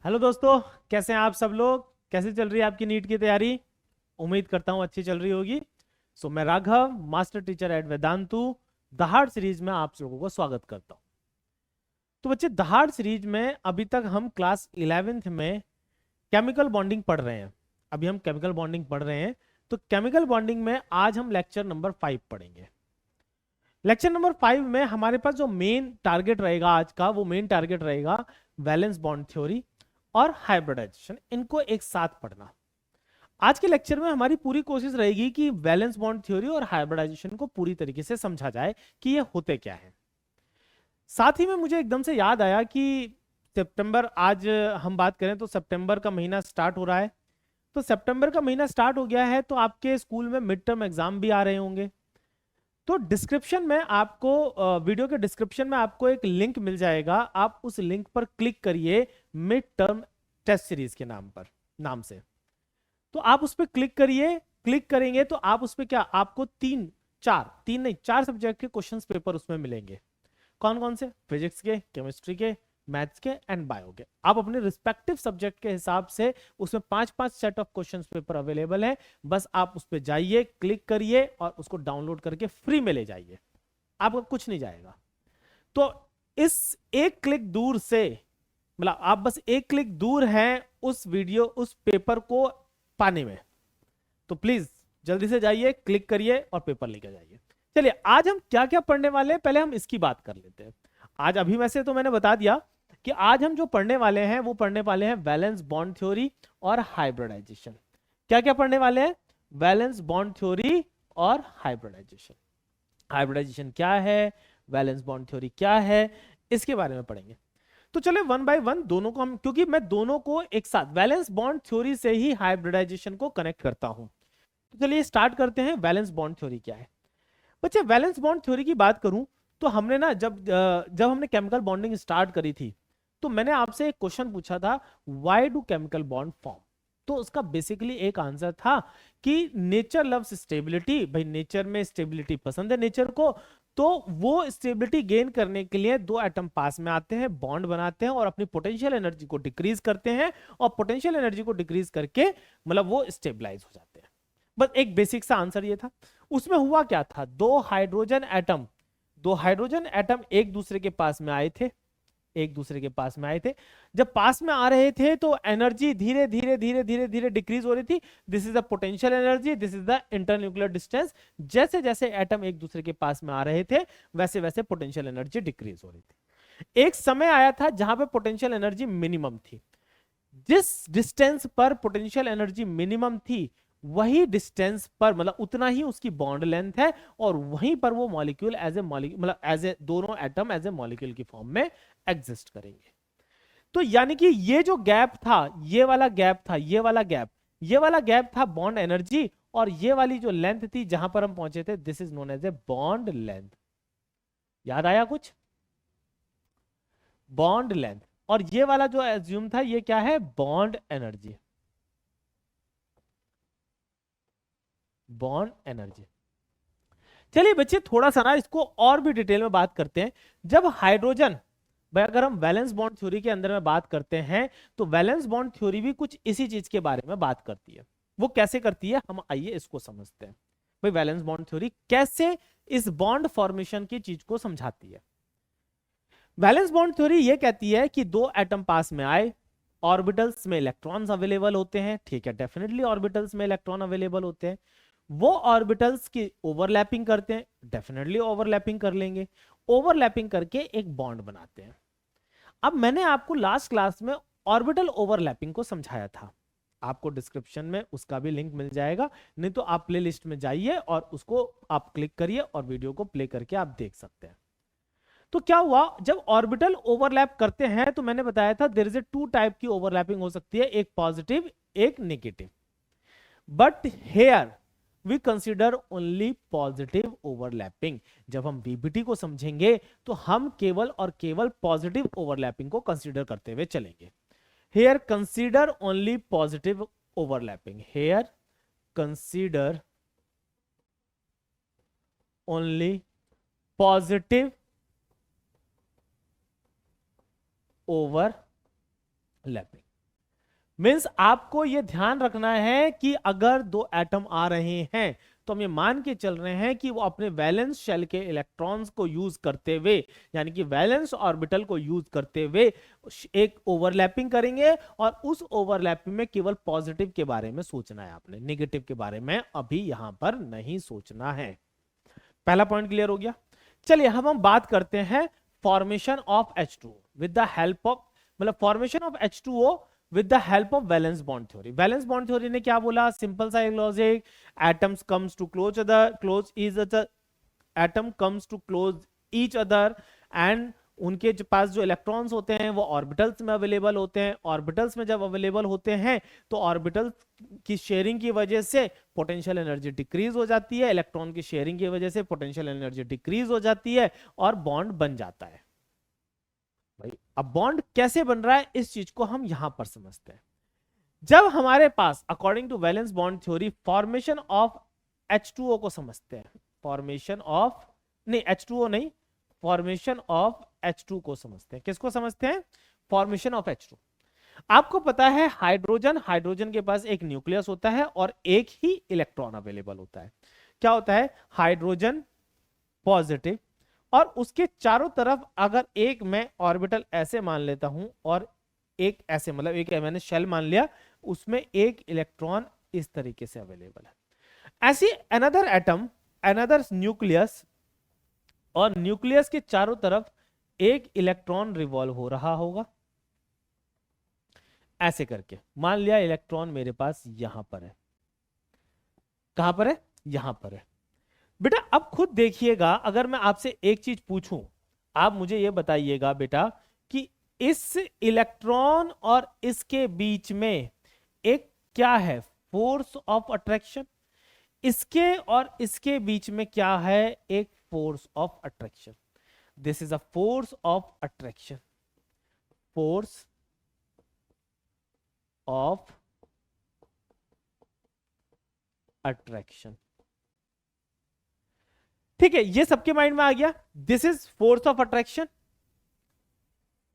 Hello दोस्तों, कैसे हैं आप सब लोग। कैसे चल रही है आपकी नीट की तैयारी। उम्मीद करता हूँ अच्छी चल रही होगी। मैं Raghav, master teacher at Vedantu, दहाड़ सीरीज में आप लोगों को स्वागत करता हूँ। तो बच्चे, दहाड़ सीरीज में अभी तक हम क्लास 11th में केमिकल बॉन्डिंग पढ़ रहे हैं। अभी हम केमिकल बॉन्डिंग पढ़ रहे हैं। तो केमिकल बॉन्डिंग में आज हम लेक्चर नंबर 5 पढ़ेंगे। लेक्चर नंबर 5 में हमारे पास जो मेन टारगेट रहेगा आज का, वो मेन टारगेट रहेगा वैलेंस बॉन्ड थ्योरी और हाइब्रिडाइजेशन, इनको एक साथ पढ़ना। आज के लेक्चर में हमारी पूरी कोशिश रहेगी कि वैलेंस बॉन्ड थ्योरी और हाइब्रिडाइजेशन को पूरी तरीके से समझा जाए कि ये होते क्या है। साथ ही में मुझे एकदम से याद आया कि सितंबर, आज हम बात करें तो सितंबर का महीना स्टार्ट हो रहा है। तो सितंबर का महीना स्टार्ट हो गया है तो आपके स्कूल में मिड टर्म एग्जाम भी आ रहे होंगे। तो डिस्क्रिप्शन में आपको, वीडियो के डिस्क्रिप्शन में आपको एक लिंक मिल जाएगा। आप उस लिंक पर क्लिक करिए, मिड टर्म टेस्ट सीरीज के नाम से। तो आप उस पर क्लिक करिए। क्लिक करेंगे तो आप उस पर क्या, आपको तीन नहीं, 4 सब्जेक्ट के क्वेश्चंस पेपर उसमें मिलेंगे। कौन कौन से? फिजिक्स के, केमिस्ट्री के, मैथ्स के एंड बायो के। आप अपने रिस्पेक्टिव सब्जेक्ट के हिसाब से उसमें 5-5 set of questions paper available है। बस आप उस पर जाइए, क्लिक करिए और उसको डाउनलोड करके फ्री में ले जाइए। आपका कुछ नहीं जाएगा। तो इस एक क्लिक दूर से, मतलब आप बस एक क्लिक दूर हैं उस पेपर को पाने में। तो प्लीज जल्दी से जाइए, क्लिक करिए और पेपर लेकर जाइए। चलिए, आज हम क्या क्या पढ़ने वाले हैं, पहले हम इसकी बात कर लेते हैं। आज अभी वैसे तो मैंने बता दिया कि आज हम जो पढ़ने वाले हैं वो पढ़ने वाले हैं वैलेंस बॉन्ड थ्योरी और हाइब्रिडाइजेशन। क्या क्या पढ़ने वाले हैं? वैलेंस बॉन्ड थ्योरी और हाइब्रिडाइजेशन। हाइब्रिडाइजेशन क्या है, वैलेंस बॉन्ड थ्योरी क्या है, इसके बारे में पढ़ेंगे। तो चले वन बाय वन दोनों को हम, क्योंकि मैं दोनों को एक साथ वैलेंस बॉन्ड थ्योरी से ही हाइब्रिडाइजेशन को कनेक्ट करता हूं। तो चलिए स्टार्ट करते हैं। वैलेंस बॉन्ड थ्योरी क्या है बच्चे? वैलेंस बॉन्ड थ्योरी की बात करूं तो हमने ना, जब हमने केमिकल बॉन्डिंग स्टार्ट करी थी, तो मैंने आपसे एक क्वेश्चन पूछा था, why do chemical bond form. तो उसका बेसिकली एक आंसर था कि नेचर लव्स स्टेबिलिटी। भाई नेचर में स्टेबिलिटी पसंद है नेचर को। तो वो स्टेबिलिटी गेन करने के लिए दो एटम पास में आते हैं, बॉन्ड बनाते हैं और अपनी पोटेंशियल एनर्जी को डिक्रीज करते हैं। और पोटेंशियल एनर्जी को डिक्रीज करके मतलब वो स्टेबलाइज हो जाते हैं। बस एक बेसिक सा आंसर ये था। उसमें हुआ क्या था, दो हाइड्रोजन एटम एक दूसरे के पास में आए थे। एक दूसरे के पास में आए थे। जब पास में आ रहे थे तो एनर्जी धीरे धीरे धीरे धीरे धीरे डिक्रीज हो रही थी। This is the potential energy, this is the internuclear distance. जैसे जैसे एटम एक दूसरे के पास में आ रहे थे, वैसे वैसे पोटेंशियल एनर्जी डिक्रीज हो रही थी। एक समय आया था जहां पे पोटेंशियल एनर्जी मिनिमम थी। जिस डिस्टेंस पर पोटेंशियल एनर्जी मिनिमम थी, वही डिस्टेंस पर, मतलब उतना ही उसकी बॉन्ड लेंथ है। और वहीं पर वो मॉलिक्यूल एज ए मॉलिक्यूल, मतलब एज ए दोनों एटम एज ए मॉलिक्यूल की फॉर्म में एग्जिस्ट करेंगे। तो यानी कि ये जो गैप था, ये वाला गैप था, ये वाला गैप था बॉन्ड एनर्जी। और ये वाली जो लेंथ थी जहां पर हम पहुंचे थे, this is known as a bond length. याद आया कुछ? Bond length. और ये वाला जो एज्यूम था, ये क्या है? Bond energy. Bond energy. चलिए बच्चे, थोड़ा सा ना इसको और भी डिटेल में बात करते हैं। जब हाइड्रोजन, भाई अगर हम वैलेंस बॉन्ड थ्योरी के अंदर में बात करते हैं, तो वैलेंस बॉन्ड थ्योरी भी कुछ इसी चीज के बारे में बात करती है। वो कैसे करती है, हम आइए इसको समझते हैं। भाई वैलेंस बॉन्ड थ्योरी कैसे इस बॉन्ड फॉर्मेशन की चीज को समझाती है। वैलेंस बॉन्ड थ्योरी ये कहती है कि दो एटम पास में आए, ऑर्बिटल्स में इलेक्ट्रॉन्स अवेलेबल होते हैं। ठीक है, डेफिनेटली ऑर्बिटल्स में इलेक्ट्रॉन अवेलेबल होते हैं। वो ऑर्बिटल्स की ओवरलैपिंग करते हैं, डेफिनेटली ओवरलैपिंग कर लेंगे। ओवरलैपिंग करके एक बॉन्ड बनाते हैं। अब मैंने आपको लास्ट क्लास में ऑर्बिटल ओवरलैपिंग को समझाया था। आपको डिस्क्रिप्शन में उसका भी लिंक मिल जाएगा, नहीं तो आप प्ले लिस्ट में जाइए और उसको आप क्लिक करिए और वीडियो को प्ले करके आप देख सकते हैं। तो क्या हुआ, जब ऑर्बिटल ओवरलैप करते हैं तो मैंने बताया था there is a two type की ओवरलैपिंग हो सकती है, एक पॉजिटिव, एक negative. But here we consider only positive overlapping. जब हम बीबीटी को समझेंगे तो हम केवल और केवल पॉजिटिव ओवरलैपिंग को कंसिडर करते हुए चलेंगे। Here consider only positive overlapping. Here consider only positive overlapping. Means आपको यह ध्यान रखना है कि अगर दो एटम आ रहे हैं तो हम ये मान के चल रहे हैं कि वो अपने वैलेंस शेल के इलेक्ट्रॉन्स को यूज करते हुए, यानी कि वैलेंस ऑर्बिटल को यूज करते हुए एक ओवरलैपिंग करेंगे, और उस ओवरलैपिंग में केवल पॉजिटिव के बारे में सोचना है आपने, नेगेटिव के बारे में अभी यहां पर नहीं सोचना है। पहला पॉइंट क्लियर हो गया। चलिए हम बात करते हैं formation of H2 with the help of, मतलब formation of H2O with the help of valence bond theory. Valence bond theory ने क्या बोला? सिंपल सा logic, atoms comes to close atom comes to close each other, and उनके पास जो electrons होते हैं वो ऑर्बिटल्स में अवेलेबल होते हैं। ऑर्बिटल्स में जब अवेलेबल होते हैं तो ऑर्बिटल्स की शेयरिंग की वजह से पोटेंशियल एनर्जी डिक्रीज हो जाती है, इलेक्ट्रॉन की शेयरिंग की वजह से पोटेंशियल एनर्जी डिक्रीज हो जाती है और बॉन्ड बन जाता है। भाई अब बॉन्ड कैसे बन रहा है इस चीज को हम यहां पर समझते हैं। जब हमारे पास according to valence bond theory formation of H2O को समझते हैं, फॉर्मेशन ऑफ, नहीं H2O नहीं, फॉर्मेशन ऑफ H2 को समझते हैं। किसको समझते हैं? Formation of H2। आपको पता है हाइड्रोजन के पास एक न्यूक्लियस होता है और एक ही इलेक्ट्रॉन अवेलेबल होता है। क्या होता है? हाइड्रोजन पॉजिटिव, और उसके चारों तरफ अगर एक मैं ऑर्बिटल ऐसे मान लेता हूं और एक ऐसे, मतलब एक मैंने शेल मान लिया, उसमें एक इलेक्ट्रॉन इस तरीके से अवेलेबल है। ऐसी अनदर एटम, अनदर न्यूक्लियस, और न्यूक्लियस के चारों तरफ एक इलेक्ट्रॉन रिवॉल्व हो रहा होगा ऐसे करके। मान लिया इलेक्ट्रॉन मेरे पास यहां पर है। कहां पर है? यहां पर है। बेटा अब खुद देखिएगा, अगर मैं आपसे एक चीज पूछूं, आप मुझे यह बताइएगा बेटा कि इस इलेक्ट्रॉन और इसके बीच में एक क्या है? Force of attraction. इसके और इसके बीच में क्या है? एक force of attraction. This is a force of attraction, force of attraction. ठीक है, ये सबके माइंड में आ गया। This is force of attraction,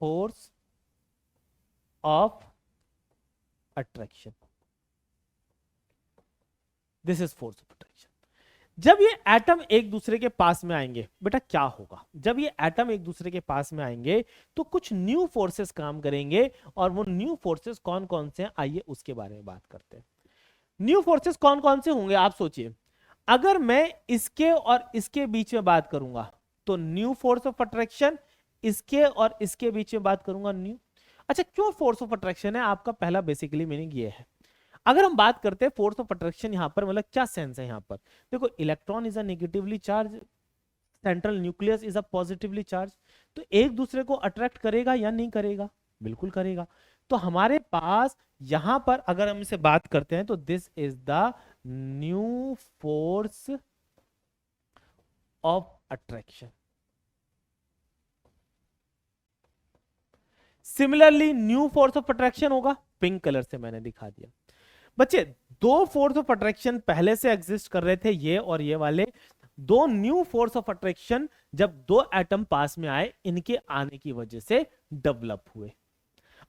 force of attraction, this is force of attraction. जब ये एटम एक दूसरे के पास में आएंगे बेटा क्या होगा? जब ये एटम एक दूसरे के पास में आएंगे तो कुछ न्यू फोर्सेस काम करेंगे, और वो न्यू फोर्सेस कौन कौन से हैं आइए उसके बारे में बात करते हैं। न्यू फोर्सेस कौन कौन से होंगे आप सोचिए। अगर मैं इसके और इसके बीच में बात करूंगा तो न्यू फोर्स ऑफ अट्रैक्शन, इसके और इसके बीच में बात करूंगा न्यू। अच्छा क्यों फोर्स ऑफ अट्रैक्शन है? आपका पहला बेसिकली मीनिंग ये है। अगर हम बात करते हैं फोर्स ऑफ अट्रैक्शन यहां पर मतलब क्या सेंस है यहां पर? देखो electron is a negatively charge, central nucleus is a positively charge, तो एक दूसरे को अट्रैक्ट करेगा या नहीं करेगा? बिल्कुल करेगा। तो हमारे पास यहां पर अगर हम इसे बात करते हैं तो this is the new force of attraction. Similarly new force of attraction होगा, पिंक कलर से मैंने दिखा दिया। बच्चे दो फोर्स ऑफ अट्रैक्शन पहले से एग्जिस्ट कर रहे थे, ये और ये वाले। दो न्यू फोर्स ऑफ अट्रैक्शन जब दो एटम पास में आए, इनके आने की वजह से डेवलप हुए।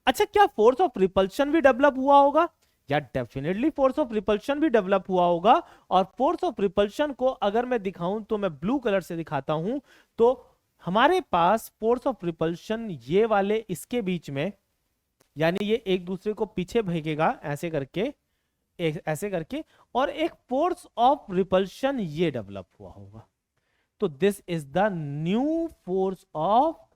अच्छा क्या फोर्स ऑफ रिपल्शन भी डेवलप हुआ होगा? या डेफिनेटली फोर्स ऑफ रिपल्शन भी डेवलप हुआ होगा। और फोर्स ऑफ रिपल्शन को अगर मैं दिखाऊं तो मैं ब्लू कलर से दिखाता हूं, तो हमारे पास फोर्स ऑफ रिपल्शन ये वाले इसके बीच में, यानी ये एक दूसरे को पीछे भेजेगा ऐसे करके, ऐसे करके, और एक फोर्स ऑफ रिपल्शन ये डेवलप हुआ होगा। तो this is the new force of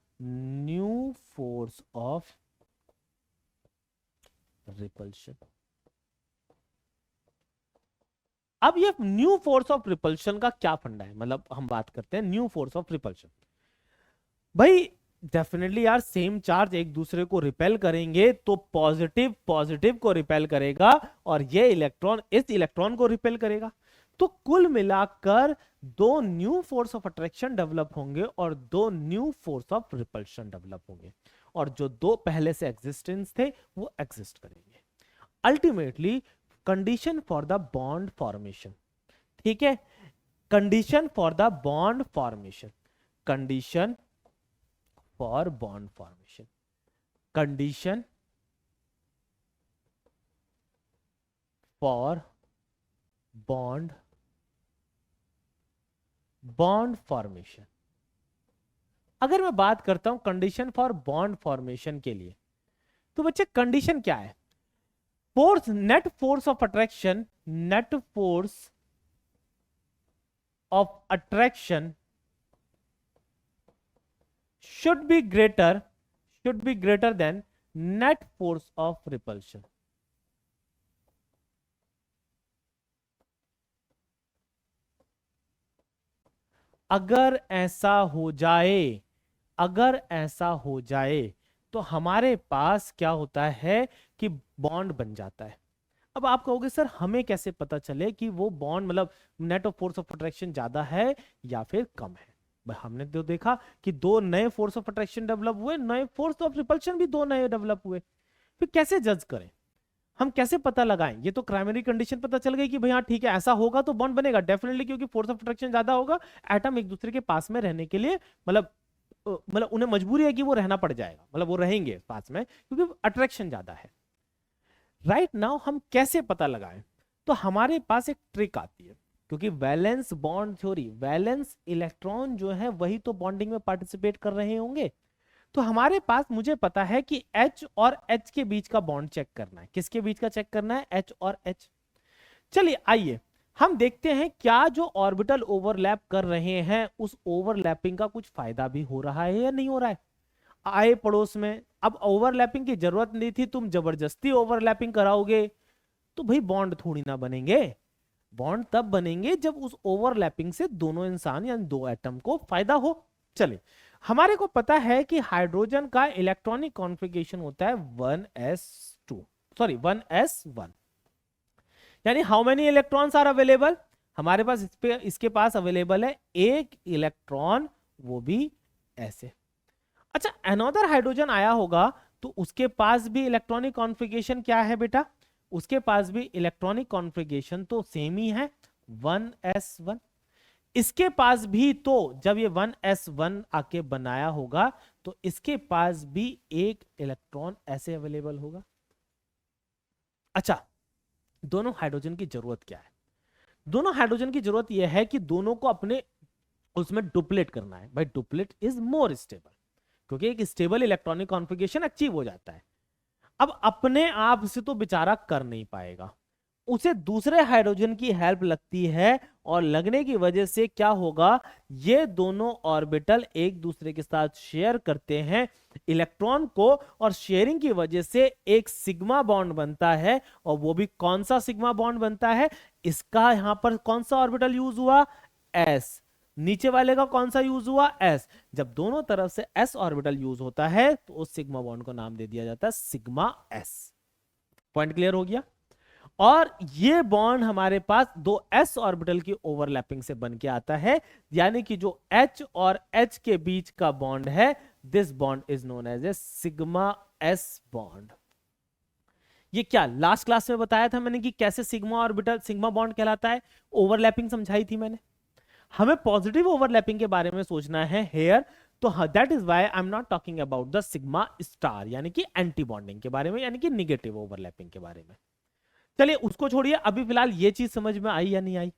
repulsion. अब ये न्यू फोर्स ऑफ रिपल्शन का क्या फंडा है? मतलब हम बात करते हैं न्यू फोर्स ऑफ रिपल्शन। भाई डेफिनेटली यार सेम चार्ज एक दूसरे को रिपेल करेंगे तो पॉजिटिव पॉजिटिव को रिपेल करेगा और ये इलेक्ट्रॉन इस इलेक्ट्रॉन को रिपेल करेगा। तो कुल मिलाकर दो new force of attraction develop होंगे और दो new force of repulsion develop होंगे, और जो दो पहले से एग्जिस्टेंस थे वो एग्जिस्ट करेंगे। Ultimately condition for the bond formation, ठीक है, condition for the bond formation, condition for bond formation, condition for bond formation. अगर मैं बात करता हूं कंडीशन फॉर बॉन्ड फॉर्मेशन के लिए, तो बच्चे कंडीशन क्या है? Force, net force of attraction, net force of attraction should be greater than net force of repulsion। अगर ऐसा हो जाए, अगर ऐसा हो जाए तो हमारे पास क्या होता है कि बॉन्ड बन जाता है। अब आप कहोगे सर हमें कैसे पता चले कि वो बॉन्ड मतलब net of force of attraction ज्यादा है या फिर कम है? भाई हमने तो देखा कि दो नए फोर्स ऑफ अट्रैक्शन डेवलप हुए, नए फोर्स ऑफ रिपल्शन भी दो नए डेवलप हुए। फिर कैसे जज करें, हम कैसे पता लगाएं? ये तो प्राइमरी कंडीशन पता चल गई कि भाई हाँ ठीक है, ऐसा होगा तो बॉन्ड बनेगा डेफिनेटली, क्योंकि फोर्स ऑफ अट्रैक्शन ज्यादा होगा, एटम एक दूसरे के पास में रहने के लिए मतलब उन्हें मजबूरी है कि वो रहना पड़ जाएगा, मतलब वो रहेंगे पास में क्योंकि अट्रैक्शन ज्यादा है। राइट नाउ हम कैसे पता लगाएं? तो हमारे पास एक ट्रिक आती है, क्योंकि valence bond theory, valence electron जो है वही तो बॉन्डिंग में पार्टिसिपेट कर रहे होंगे। तो हमारे पास मुझे पता है कि H और H के बीच का बॉन्ड चेक करना है। किसके बीच का चेक करना है? H और H। चलिए आइए हम देखते हैं क्या जो ऑर्बिटल ओवरलैप कर रहे हैं उस ओवरलैपिंग का कुछ फायदा भी हो रहा है या नहीं हो रहा है। आए पड़ोस में, अब ओवरलैपिंग की जरूरत नहीं थी, तुम जबरदस्ती ओवरलैपिंग कराओगे तो भाई बॉन्ड थोड़ी ना बनेंगे। बॉन्ड तब बनेंगे जब उस ओवरलैपिंग से दोनों इंसान यानी दो एटम को फायदा हो। चलिए हमारे को पता है कि हाइड्रोजन का इलेक्ट्रॉनिक कॉन्फ़िगरेशन होता है 1s2 सॉरी 1s1, यानी how many electrons are available? हमारे पास इसके पास अवेलेबल है एक इलेक्ट्रॉन, वो भी ऐसे। अच्छा अनदर हाइड्रोजन आया होगा तो उसके पास भी इलेक्ट्रॉनिक कॉन्फ़िगरेशन क्या है बेटा? उसके पास भी इलेक्ट्रॉनिक कॉन्फ़िगरेशन तो सेम ही है 1s1। इसके पास भी तो जब ये 1s1 आके बनाया होगा तो इसके पास भी एक इलेक्ट्रॉन ऐसे अवेलेबल होगा। अच्छा दोनों हाइड्रोजन की जरूरत क्या है? दोनों हाइड्रोजन की जरूरत यह है कि दोनों को अपने उसमें डुप्लेट करना है। भाई डुप्लेट इज मोर स्टेबल, क्योंकि एक स्टेबल इलेक्ट्रॉनिक कॉन्फ़िगरेशन अचीव हो जाता है। अब अपने आप से तो बेचारा कर नहीं पाएगा, उसे दूसरे हाइड्रोजन की हेल्प लगती है, और लगने की वजह से क्या होगा, ये दोनों ऑर्बिटल एक दूसरे के साथ शेयर करते हैं इलेक्ट्रॉन को, और शेयरिंग की वजह से एक सिग्मा बॉन्ड बनता है। और वो भी कौन सा सिग्मा बॉन्ड बनता है? इसका यहां पर कौन सा ऑर्बिटल यूज हुआ? एस। नीचे वाले का कौन सा यूज हुआ? एस। जब दोनों तरफ से एस ऑर्बिटल यूज होता है तो उस सिग्मा बॉन्ड को नाम दे दिया जाता है सिग्मा एस। पॉइंट क्लियर हो गया? और ये बॉन्ड हमारे पास दो s ऑर्बिटल की ओवरलैपिंग से बन के आता है, यानी कि जो H और H के बीच का बॉन्ड है, this bond is known as a sigma s bond. ये क्या लास्ट क्लास में बताया था मैंने कि कैसे सिग्मा ऑर्बिटल सिग्मा बॉन्ड कहलाता है, ओवरलैपिंग समझाई थी मैंने। हमें पॉजिटिव ओवरलैपिंग के बारे में सोचना है हेयर, तो that is why I am not talking about the sigma star, यानी कि एंटी बॉन्डिंग के बारे में, यानी कि निगेटिव ओवरलैपिंग के बारे में। चलिए उसको छोड़िए, अभी फिलहाल ये चीज समझ में आई या नहीं आई?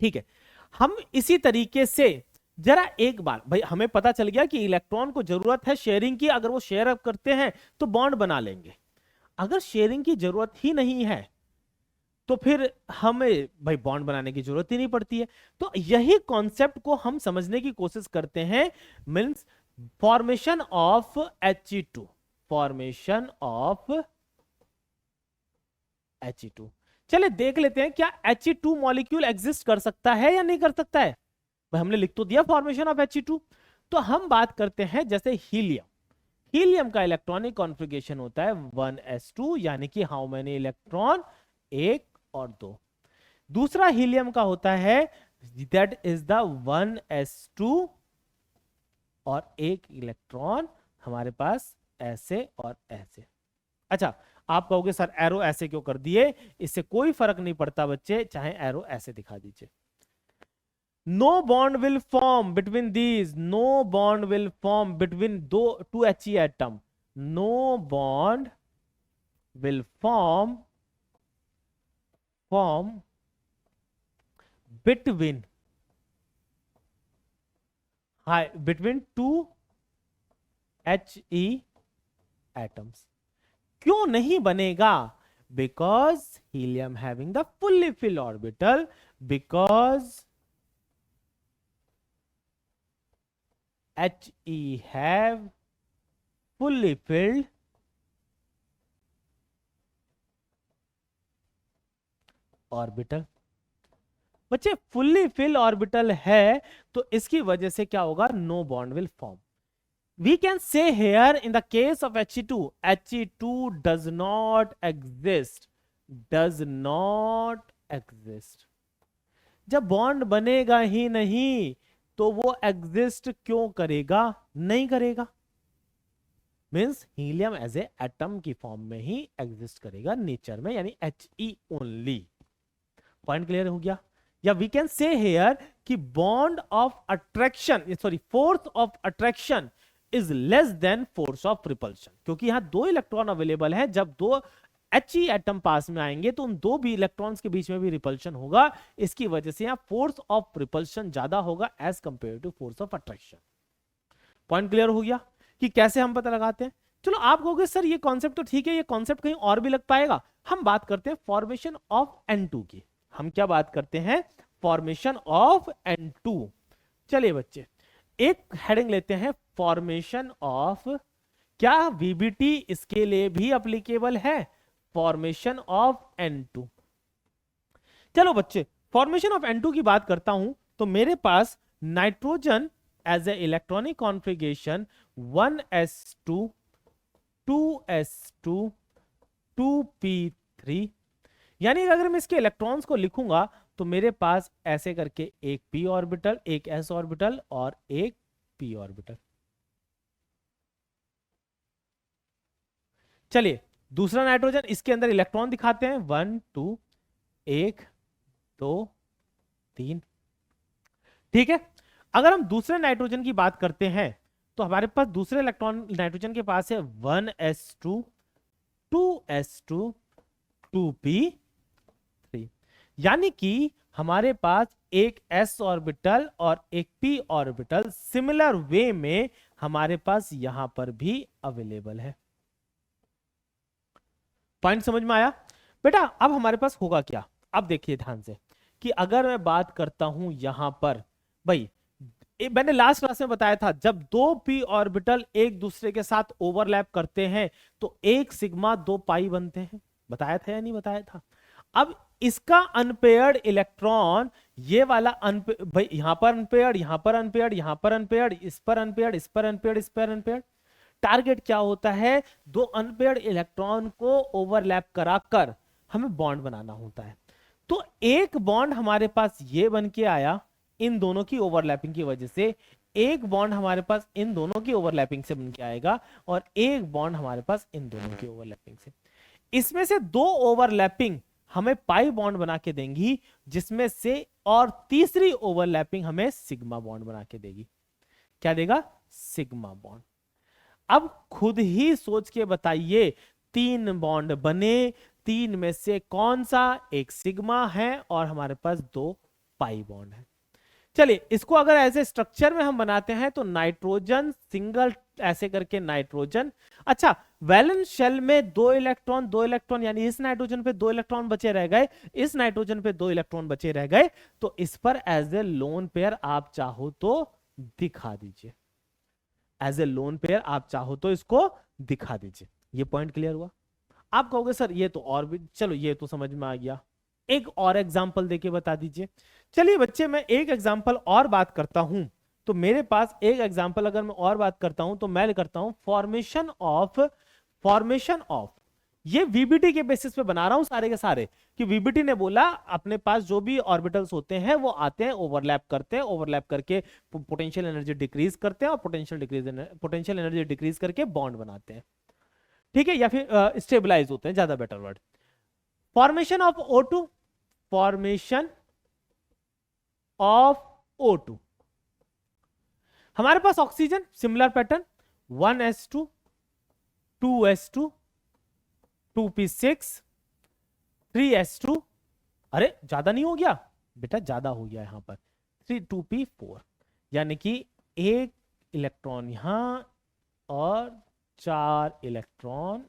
ठीक है, हम इसी तरीके से जरा एक बार, भाई हमें पता चल गया कि इलेक्ट्रॉन को जरूरत है शेयरिंग की, अगर वो शेयर अप करते हैं तो बॉन्ड बना लेंगे। अगर शेयरिंग की जरूरत ही नहीं है तो फिर हमें भाई बॉन्ड बनाने की जरूरत ही नहीं पड़ती है। तो यही कॉन्सेप्ट को हम समझने की कोशिश करते हैं, means formation of He2, formation of He2। चले देख लेते हैं क्या He2 मॉलिक्यूल एग्जिस्ट कर सकता है या नहीं कर सकता है। भाई हमने लिख तो दिया फॉर्मेशन ऑफ He2, तो हम बात करते हैं जैसे हीलियम। हीलियम का इलेक्ट्रॉनिक कॉन्फ़िगरेशन होता है 1s2, यानी कि हाउ मेनी इलेक्ट्रॉन? एक और दो। दूसरा हीलियम का होता है दैट इज द 1s2 और एक इलेक्ट्रॉन हमारे पास ऐसे और ऐसे। अच्छा आप कहोगे सर एरो ऐसे क्यों कर दिए? इससे कोई फर्क नहीं पड़ता बच्चे, चाहे एरो ऐसे दिखा दीजिए। No bond will form between these, no bond will form between two He atom, no bond will form form between between two He atoms. क्यों नहीं बनेगा? Because helium having the fully filled orbital, because He have fully filled orbital. बच्चे fully fill orbital है तो इसकी वजह से क्या होगा? No bond will form. We can say here in the case of He2 does not exist. Does not exist. जब bond बनेगा ही नहीं तो वो एग्जिस्ट क्यों करेगा? नहीं करेगा. Means helium as a atom की फॉर्म में ही एग्जिस्ट करेगा नेचर में, यानी He ओनली. पॉइंट क्लियर हो गया? या वी कैन से हेयर कि bond of attraction, sorry force of attraction is less than force of repulsion. क्योंकि यहां दो इलेक्ट्रॉन अवेलेबल है. जब दो He एटम पास में आएंगे तो उन दो भी इलेक्ट्रॉन्स के बीच में भी रिपल्शन होगा. इसकी वजह से यहां फोर्स ऑफ रिपल्शन ज्यादा होगा as compare to force of attraction. Point clear हो गया कि कैसे हम पता लगाते हैं? चलो आप कहोगे सर ये कॉन्सेप्ट तो ठीक है, ये कॉन्सेप्ट कहीं और भी लग पाएगा. हम बात करते हैं फॉर्मेशन ऑफ N2 की. हम क्या बात करते हैं? Formation of N2. चलिए बच्चे एक हेडिंग लेते हैं, फॉर्मेशन ऑफ. क्या VBT इसके लिए भी एप्लीकेबल है? Formation of N2. चलो बच्चे फॉर्मेशन ऑफ N2 की बात करता हूं तो मेरे पास nitrogen as a electronic configuration 1s2 2s2 2p3. यानी अगर मैं इसके इलेक्ट्रॉन्स को लिखूंगा तो मेरे पास ऐसे करके एक p ऑर्बिटल, एक s ऑर्बिटल और एक p ऑर्बिटल. चलिए दूसरा नाइट्रोजन, इसके अंदर इलेक्ट्रॉन दिखाते हैं. 1 2 1 2 3. ठीक है. अगर हम दूसरे नाइट्रोजन की बात करते हैं तो हमारे पास दूसरे इलेक्ट्रॉन नाइट्रोजन के पास है 1s2 2s2 2p3. यानी कि हमारे पास एक s ऑर्बिटल और एक p ऑर्बिटल सिमिलर वे में हमारे पास यहां पर भी अवेलेबल है. पॉइंट समझ में आया बेटा? अब हमारे पास होगा क्या? अब देखिए ध्यान से कि अगर मैं बात करता हूं यहां पर, भाई मैंने लास्ट क्लास में बताया था जब दो p ऑर्बिटल एक दूसरे के साथ ओवरलैप करते हैं तो एक सिग्मा 2 पाई बनते हैं. बताया था या नहीं बताया था? अब इसका अनपेयर्ड इलेक्ट्रॉन, ये वाला भाई यहां पर अनपेयर्ड, यहां पर अनपेयर्ड, यहां पर अनपेयर्ड, इस पर अनपेयर्ड, इस पर अनपेयर्ड, इस पर अनपेयर्ड. टारगेट क्या होता है? दो अनपेयर्ड इलेक्ट्रॉन को ओवरलैप कराकर हमें बॉन्ड बनाना होता है. तो एक बॉन्ड हमारे पास ये बन के आया इन दोनों की ओवरलैपिंग की वजह से, एक बॉन्ड हमारे पास इन दोनों की ओवरलैपिंग से बन के आएगा और एक बॉन्ड हमारे पास इन दोनों की ओवरलैपिंग से. इसमें से दो ओवरलैपिंग हमें पाई बॉन्ड बना के देंगी, जिसमें से और तीसरी ओवरलैपिंग हमें सिग्मा बॉन्ड बना के देगी. क्या देगा? Sigma bond. अब खुद ही सोच के बताइए, तीन बॉन्ड बने, तीन में से कौन सा? एक सिग्मा है और हमारे पास दो पाई बॉन्ड है. चलिए इसको अगर ऐसे स्ट्रक्चर में हम बनाते हैं तो नाइट्रोजन सिंगल ऐसे करके नाइट्रोजन. अच्छा वैलेंस शेल में दो इलेक्ट्रॉन यानी इस नाइट्रोजन पे दो इलेक्ट्रॉन बचे रह गए, इस नाइट्रोजन पे दो इलेक्ट्रॉन बचे रह गए. तो इस पर एज ए लोन पेयर आप चाहो तो दिखा दीजिए. एज ए लोन पेयर आप चाहो तो इसको दिखा दीजिए. ये पॉइंट क्लियर हुआ? आप कहोगे सर ये तो और भी, चलो ये तो समझ में आ गया, एक और एग्जांपल देके बता दीजिए. चलिए बच्चे मैं एक एग्जांपल और बात करता हूं. तो मेरे पास एक एग्जांपल अगर मैं और बात करता हूं तो मैं करता हूं फॉर्मेशन ऑफ. ये VBT के बेसिस पे बना रहा हूं सारे के सारे, कि VBT ने बोला अपने पास जो भी ऑर्बिटल्स होते हैं वो आते हैं, ओवरलैप करते हैं, ओवरलैप करके पोटेंशियल एनर्जी डिक्रीज करते हैं और पोटेंशियल एनर्जी डिक्रीज करके बॉन्ड बनाते हैं. ठीक है, या फिर स्टेबलाइज होते हैं, ज्यादा better word. Formation of O2, formation of O2. हमारे पास oxygen similar pattern 1s2 2s2 2p6 3s2 अरे ज्यादा नहीं हो गया बेटा, ज्यादा हो गया यहां पर 3 2p4, यानी कि एक इलेक्ट्रॉन यहां और 4 इलेक्ट्रॉन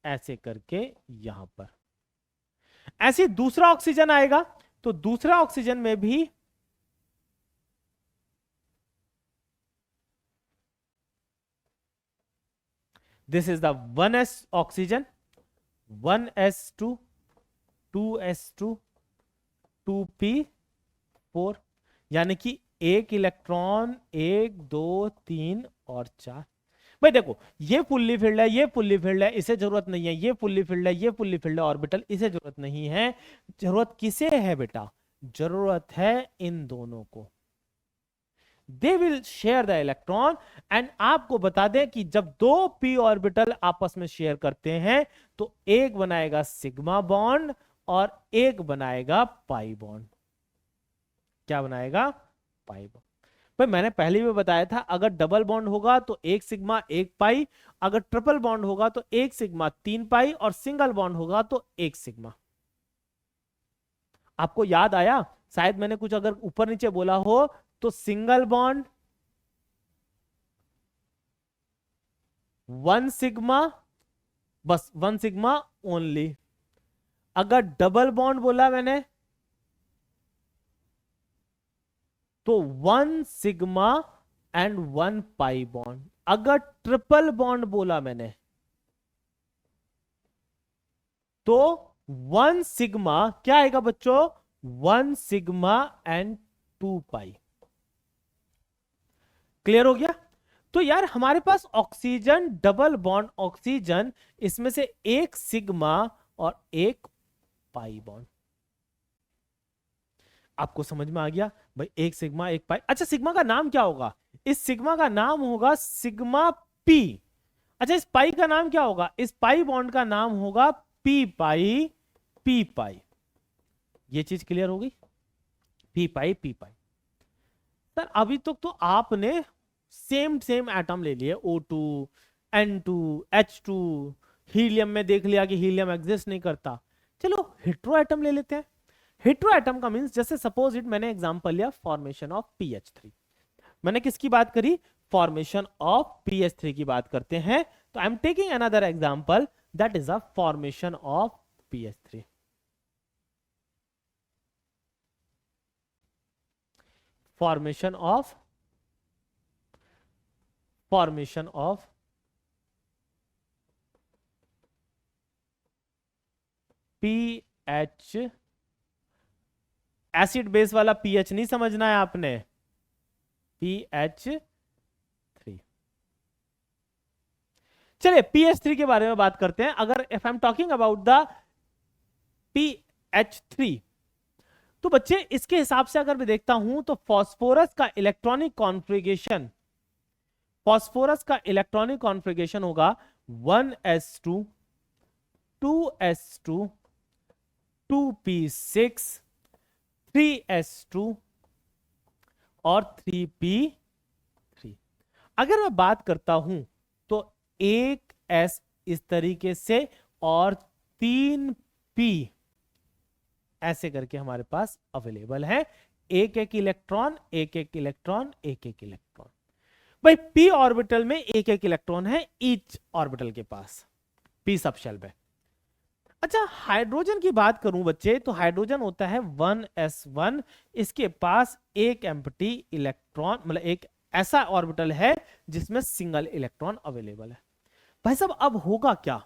ऐसे करके यहां पर। ऐसे दूसरा ऑक्सीजन आएगा तो दूसरा ऑक्सीजन में भी this is the 1s oxygen, 1s2 2s2 2p4, यानी कि एक इलेक्ट्रॉन 1 2 3 और 4। भाई देखो ये फुल्ली फिल्ड है, ये फुल्ली फिल्ड है, इसे जरूरत नहीं है, ये फुल्ली फिल्ड है, ये फुल्ली फिल्ड है ऑर्बिटल, इसे जरूरत नहीं है। जरूरत किसे है बेटा? जरूरत है इन दोनों को। They will share the electron. And आपको बता दें कि जब दो p ऑर्बिटल आपस में शेयर करते हैं तो एक बनाएगा सिग्मा बॉन्ड और एक बनाएगा पाई बॉन्ड। क्या बनाएगा? Pi bond. भाई मैंने पहले भी बताया था, अगर डबल बॉन्ड होगा तो एक सिग्मा एक पाई, अगर ट्रिपल बॉन्ड होगा तो एक सिग्मा 3 पाई, और सिंगल बॉन्ड होगा तो एक सिग्मा। आपको याद आया? शायद मैंने कुछ अगर ऊपर नीचे बोला हो तो सिंगल बॉन्ड 1 सिग्मा, बस 1 सिग्मा ओनली। अगर डबल बॉन्ड बोला मैंने तो 1 सिग्मा एंड 1 पाई बॉन्ड। अगर ट्रिपल बॉन्ड बोला मैंने तो 1 सिग्मा, क्या आएगा बच्चों? 1 सिग्मा एंड 2 पाई। क्लियर हो गया? तो यार हमारे पास ऑक्सीजन, डबल बॉन्ड ऑक्सीजन, इसमें से एक सिग्मा और एक पाई बॉन्ड। आपको समझ में आ गया भाई? एक सिग्मा एक पाई। अच्छा सिग्मा का नाम क्या होगा? इस सिग्मा का नाम होगा सिग्मा पी। अच्छा इस पाई का नाम क्या होगा? इस पाई बॉन्ड का नाम होगा पी पाई, पी पाई। ये चीज क्लियर हो गई? पी पाई पी पाई। सर अभी तक तो आपने सेम सेम एटम ले लिए, O2 N2 H2, हीलियम में देख लिया कि हीलियम एग्जिस्ट नहीं करता। चलो हेट्रो एटम ले लेते हैं। हेट्रो एटम का मींस, जैसे सपोज इट मैंने एग्जांपल लिया फॉर्मेशन ऑफ PH3। मैंने किसकी बात करी? फॉर्मेशन ऑफ PH3 की बात करते हैं। तो I am taking another example, that is a formation of PH3। Formation of PH, acid base वाला पीएच नहीं समझना है आपने, PH3। चलिए PH3 के बारे में बात करते हैं। अगर if I am talking about the PH3, तो बच्चे इसके हिसाब से अगर मैं देखता हूं तो फास्फोरस का इलेक्ट्रॉनिक कॉन्फ़िगरेशन, फास्फोरस का इलेक्ट्रॉनिक कॉन्फ़िगरेशन होगा 1s2 2s2 2p6 3s2 और 3p3। अगर मैं बात करता हूं तो एक s इस तरीके से और 3p ऐसे करके हमारे पास अवेलेबल है। एक एक इलेक्ट्रॉन एक एक इलेक्ट्रॉन एक एक इलेक्ट्रॉन। भाई p ऑर्बिटल में एक एक इलेक्ट्रॉन है ईच ऑर्बिटल के पास, p सब शेल में। अच्छा हाइड्रोजन की बात करूं बच्चे, तो हाइड्रोजन होता है 1s1। इसके पास एक एम्प्टी इलेक्ट्रॉन, मतलब एक ऐसा ऑर्बिटल है जिसमें सिंगल इलेक्ट्रॉन अवेलेबल है। भाई साहब अब होगा क्या?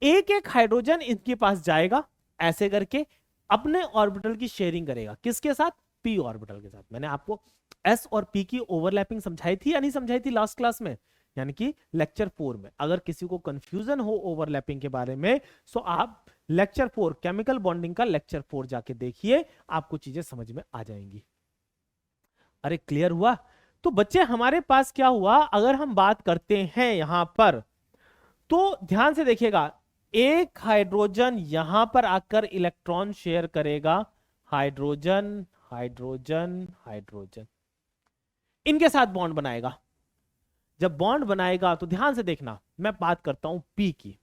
एक एक हाइड्रोजन इनके पास जाएगा ऐसे करके, अपने ऑर्बिटल की शेयरिंग करेगा। किसके साथ? p ऑर्बिटल के साथ। मैंने आपको s और p की ओवरलैपिंग समझाई थी या नहीं समझाई थी लास्ट क्लास में, यानी कि लेक्चर 4 में। अगर किसी को कंफ्यूजन हो ओवरलैपिंग के बारे में तो आप लेक्चर 4 केमिकल बॉन्डिंग का लेक्चर 4 जाके देखिए, आपको चीजें समझ में आ जाएंगी। अरे क्लियर हुआ? तो बच्चे हमारे पास क्या हुआ, अगर हम बात करते हैं यहां पर तो ध्यान से देखिएगा, एक हाइड्रोजन यहां पर आकर इलेक्ट्रॉन शेयर करेगा, हाइड्रोजन हाइड्रोजन हाइड्रोजन, इनके साथ बॉन्ड बनाएगा। जब बॉन्ड बनाएगा तो ध्यान से देखना, मैं बात करता हूं P की।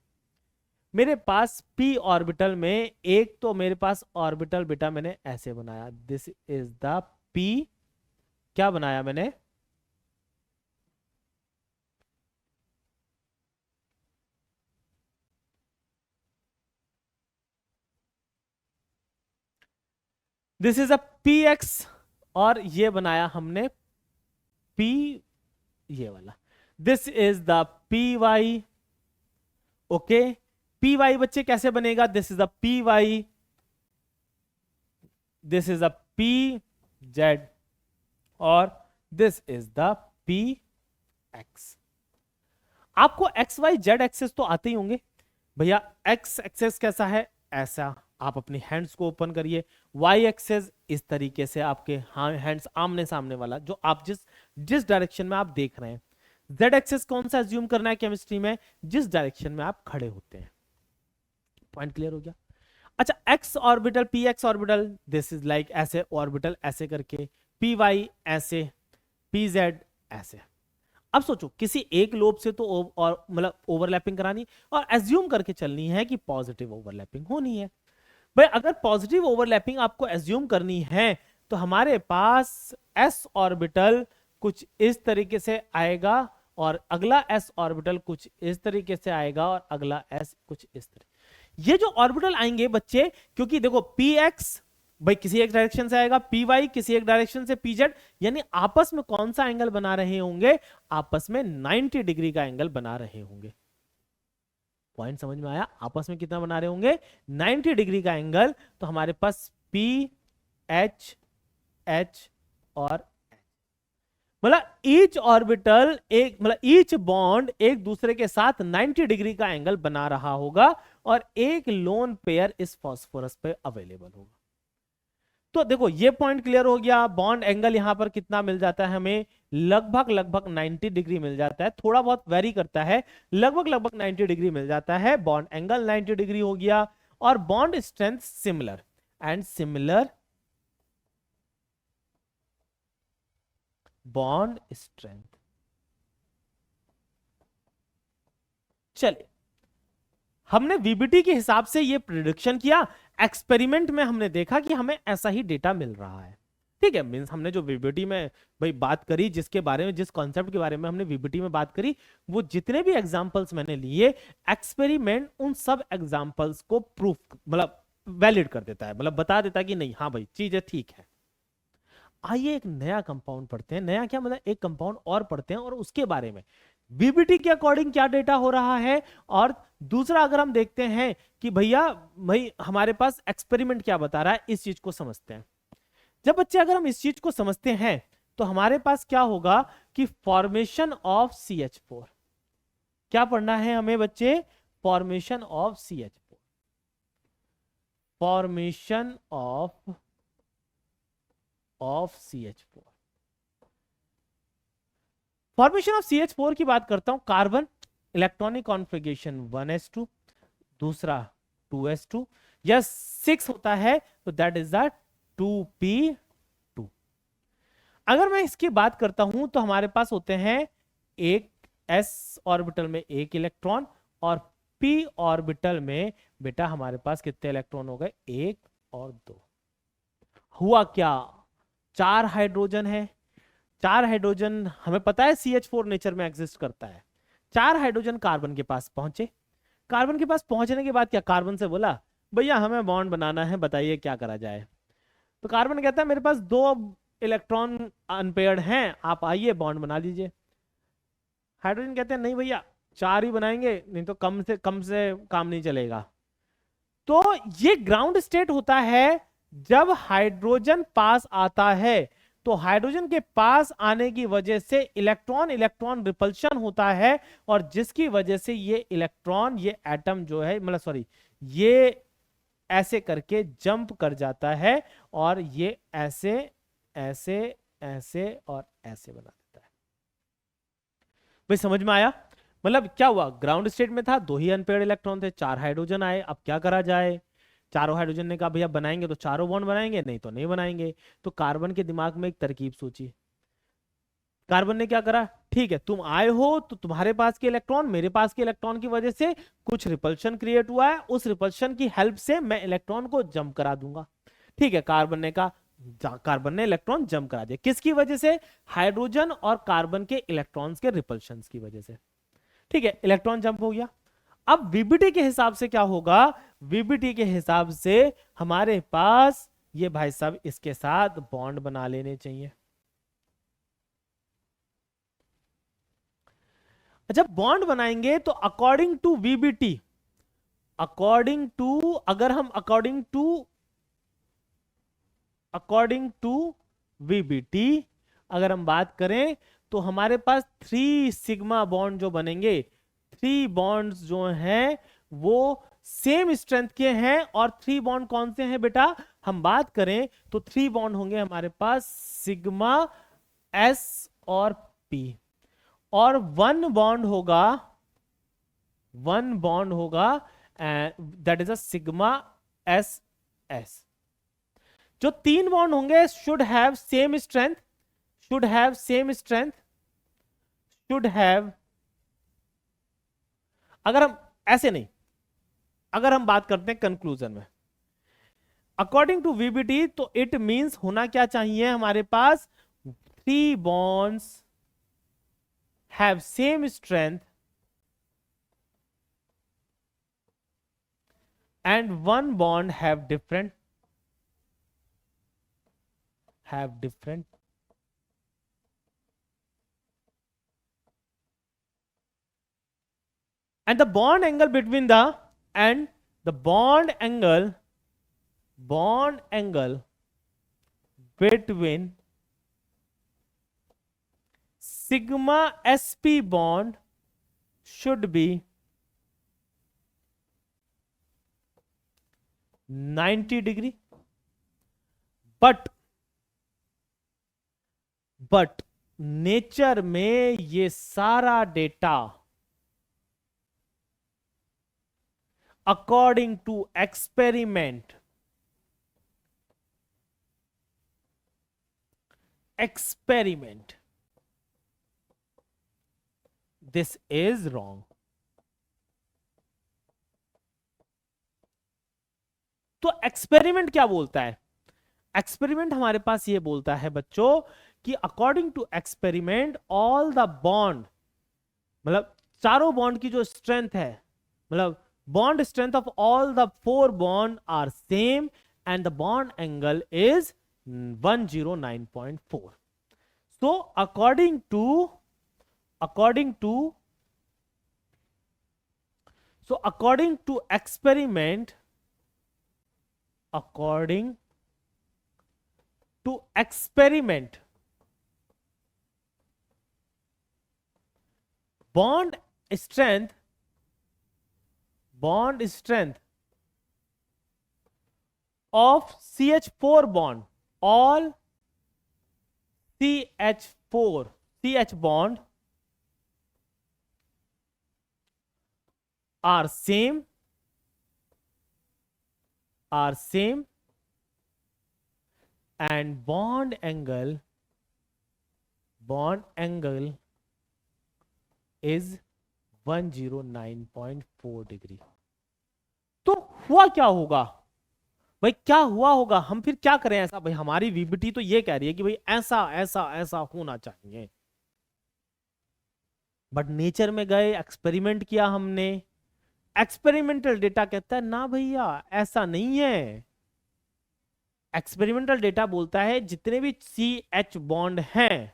मेरे पास p ऑर्बिटल में एक तो मेरे पास ऑर्बिटल बेटा मैंने ऐसे बनाया, दिस इज द p, क्या बनाया मैंने, दिस इज अ px, और ये बनाया हमने p, ये वाला, this is the py। Okay, py बच्चे कैसे बनेगा, this is the py, this is the pz, और दिस इज द px। आपको एक्स वाई जेड एक्सेस तो आते ही होंगे भैया। एक्स एक्सेस कैसा है, ऐसा, आप अपनी हैंड्स को ओपन करिए। वाई एक्सेस इस तरीके से, आपके हैंड्स आमने सामने वाला, जो आप जिस जिस डायरेक्शन में आप देख रहे हैं। जेड एक्सेस कौन सा एज्यूम करना है केमिस्ट्री में, जिस डायरेक्शन में आप खड़े होते हैं। पॉइंट क्लियर हो गया। अच्छा, x orbital, P x orbital, this is like ऐसे ऑर्बिटल ऐसे करके, पी वाई ऐसे, पी जेड ऐसे। अब सोचो किसी एक लोब से तो और मतलब ओवरलैपिंग करानी और एज्यूम करके चलनी है कि पॉजिटिव ओवरलैपिंग होनी है। भाई अगर पॉजिटिव ओवरलैपिंग आपको एज्यूम करनी है तो हमारे पास एस ऑर्बिटल कुछ इस तरीके से आएगा, और अगला एस ऑर्बिटल कुछ इस तरीके से आएगा, और अगला एस कुछ इस तरीके। ये जो ऑर्बिटल आएंगे बच्चे, क्योंकि देखो पी एक्स भाई किसी एक डायरेक्शन से आएगा, पी वाई किसी एक डायरेक्शन से, पी जेड, यानी आपस में कौन सा एंगल बना रहे होंगे, आपस में 90 डिग्री का एंगल बना रहे होंगे। पॉइंट समझ में आया, आपस में कितना बना रहे होंगे, 90 डिग्री का एंगल। तो हमारे पास पी एच एच और मतलब ईच ऑर्बिटल एक मतलब ईच बॉन्ड एक दूसरे के साथ 90 डिग्री का एंगल बना रहा होगा, और एक लोन पेयर इस फास्फोरस पे अवेलेबल होगा। तो देखो ये पॉइंट क्लियर हो गया। बॉन्ड एंगल यहां पर कितना मिल जाता है हमें, लगभग लगभग 90 डिग्री मिल जाता है, थोड़ा बहुत वेरी करता है, लगभग लगभग 90 डिग्री मिल जाता है। बॉन्ड एंगल 90 डिग्री हो गया, और bond strength similar and similar bond strength. चलिए, हमने वीबीटी के हिसाब से ये प्रिडिक्शन किया, एक्सपेरिमेंट में हमने देखा कि हमें ऐसा ही डेटा मिल रहा है। ठीक है, मींस हमने जो वीबीटी में भाई बात करी, जिसके बारे में, जिस कॉन्सेप्ट के बारे में हमने वीबीटी में बात करी, वो जितने भी एग्जांपल्स मैंने लिए, एक्सपेरिमेंट उन सब एग्जांपल्स को प्रूफ मतलब वैलिड कर देता है, मतलब बता देता है कि नहीं हाँ भाई चीजें ठीक है। आइए एक नया कंपाउंड पढ़ते हैं। नया क्या मतलब, एक कंपाउंड और पढ़ते हैं और उसके बारे में वीबीटी के अकॉर्डिंग क्या डेटा हो रहा है। और दूसरा अगर हम देखते हैं कि भैया भाई हमारे पास एक्सपेरिमेंट क्या बता रहा है, इस चीज को समझते हैं। जब बच्चे अगर हम इस चीज को समझते हैं तो हमारे पास क्या होगा कि फॉर्मेशन ऑफ CH4, क्या पढ़ना है हमें बच्चे, formation of CH4, formation of CH4। Formation of CH4 की बात करता हूं। कार्बन इलेक्ट्रॉनिक कॉन्फ़िगरेशन 1s2, दूसरा 2s2, या 6 होता है तो दैट इज द 2p2। अगर मैं इसकी बात करता हूं तो हमारे पास होते हैं एक s ऑर्बिटल में एक इलेक्ट्रॉन, और p ऑर्बिटल में बेटा हमारे पास कितने इलेक्ट्रॉन हो गए, 1 और 2। हुआ क्या, 4 हाइड्रोजन है। 4 हाइड्रोजन हमें पता है CH4 नेचर में एग्जिस्ट करता है। 4 हाइड्रोजन कार्बन के पास पहुंचे। कार्बन के पास पहुंचने के बाद क्या, कार्बन से बोला भैया हमें बॉन्ड बनाना है, बताइए क्या करा जाए। तो कार्बन कहता है मेरे पास 2 इलेक्ट्रॉन अनपेयर्ड हैं, आप आइए बॉन्ड बना लीजिए। हाइड्रोजन कहते हैं नहीं भैया 4 ही बनाएंगे, नहीं तो कम से काम नहीं चलेगा। तो ये ग्राउंड स्टेट होता है जब हाइड्रोजन पास आता है। तो हाइड्रोजन के पास आने की वजह से इलेक्ट्रॉन इलेक्ट्रॉन रिपल्शन होता है, और जिसकी वजह से ये इलेक्ट्रॉन, ये एटम जो है मतलब सॉरी, ये ऐसे करके जंप कर जाता है, और ये ऐसे ऐसे ऐसे और ऐसे बना देता है। भाई समझ में आया, मतलब क्या हुआ, ग्राउंड स्टेट में था, 2 ही अनपेयर्ड इलेक्ट्रॉन थे, 4 हाइड्रोजन आए, अब क्या करा जाए। चारों हाइड्रोजन ने कहा भैया बनाएंगे तो चारों बॉन्ड बनाएंगे, नहीं तो नहीं बनाएंगे। तो कार्बन के दिमाग में एक तरकीब सोची, कार्बन ने क्या करा, ठीक है तुम आए हो तो तुम्हारे पास के इलेक्ट्रॉन मेरे पास के इलेक्ट्रॉन की वजह से कुछ रिपल्शन क्रिएट हुआ है, उस रिपल्शन की हेल्प से मैं इलेक्ट्रॉन को जंप करा दूंगा। ठीक है, कार्बन ने कहा, कार्बन ने इलेक्ट्रॉन जंप करा दिया, किसकी वजह से, हाइड्रोजन और कार्बन के इलेक्ट्रॉन्स के रिपल्शन की वजह से। ठीक है, इलेक्ट्रॉन जंप हो गया। अब वीबीटी के हिसाब से क्या होगा, वीबीटी के हिसाब से हमारे पास ये भाई साहब इसके साथ बॉन्ड बना लेने चाहिए। जब बॉन्ड बनाएंगे तो according to VBT, according to, अगर हम अकॉर्डिंग टू वीबीटी अगर हम बात करें तो हमारे पास 3 सिग्मा बॉन्ड जो बनेंगे, 3 बॉन्ड्स जो हैं वो सेम स्ट्रेंथ के हैं। और 3 बॉन्ड कौन से हैं बेटा, हम बात करें तो 3 बॉन्ड होंगे हमारे पास सिग्मा एस और पी, और 1 बॉन्ड होगा, 1 बॉन्ड होगा that is a sigma S S. जो 3 बॉन्ड होंगे should have same strength, should have same strength, should have, अगर हम ऐसे नहीं, अगर हम बात करते हैं कंक्लूजन में अकॉर्डिंग टू वीबीटी तो इट मींस होना क्या चाहिए हमारे पास, 3 bonds have same strength and 1 bond have different, and the bond angle between the, and the bond angle between sigma sp bond should be 90 degree, but nature में ये सारा data according to experiment this is wrong। तो experiment क्या बोलता है, experiment हमारे पास ये बोलता है बच्चों कि according to experiment all the bond, मतलब चारों बॉन्ड की जो स्ट्रेंथ है, मतलब bond strength of all the 4 bond are same and the bond angle is 109.4। so according to experiment, bond strength of CH4 bond, all CH bond are same and bond angle is 109.4 degree. तो हुआ क्या होगा भाई, क्या हुआ होगा, हम फिर क्या करें ऐसा, भाई हमारी वीबीटी तो ये कह रही है कि भाई ऐसा ऐसा ऐसा होना चाहिए, बट नेचर में गए, एक्सपेरिमेंट किया हमने, एक्सपेरिमेंटल डेटा कहता है ना भैया ऐसा नहीं है। एक्सपेरिमेंटल डेटा बोलता है जितने भी CH बॉन्ड हैं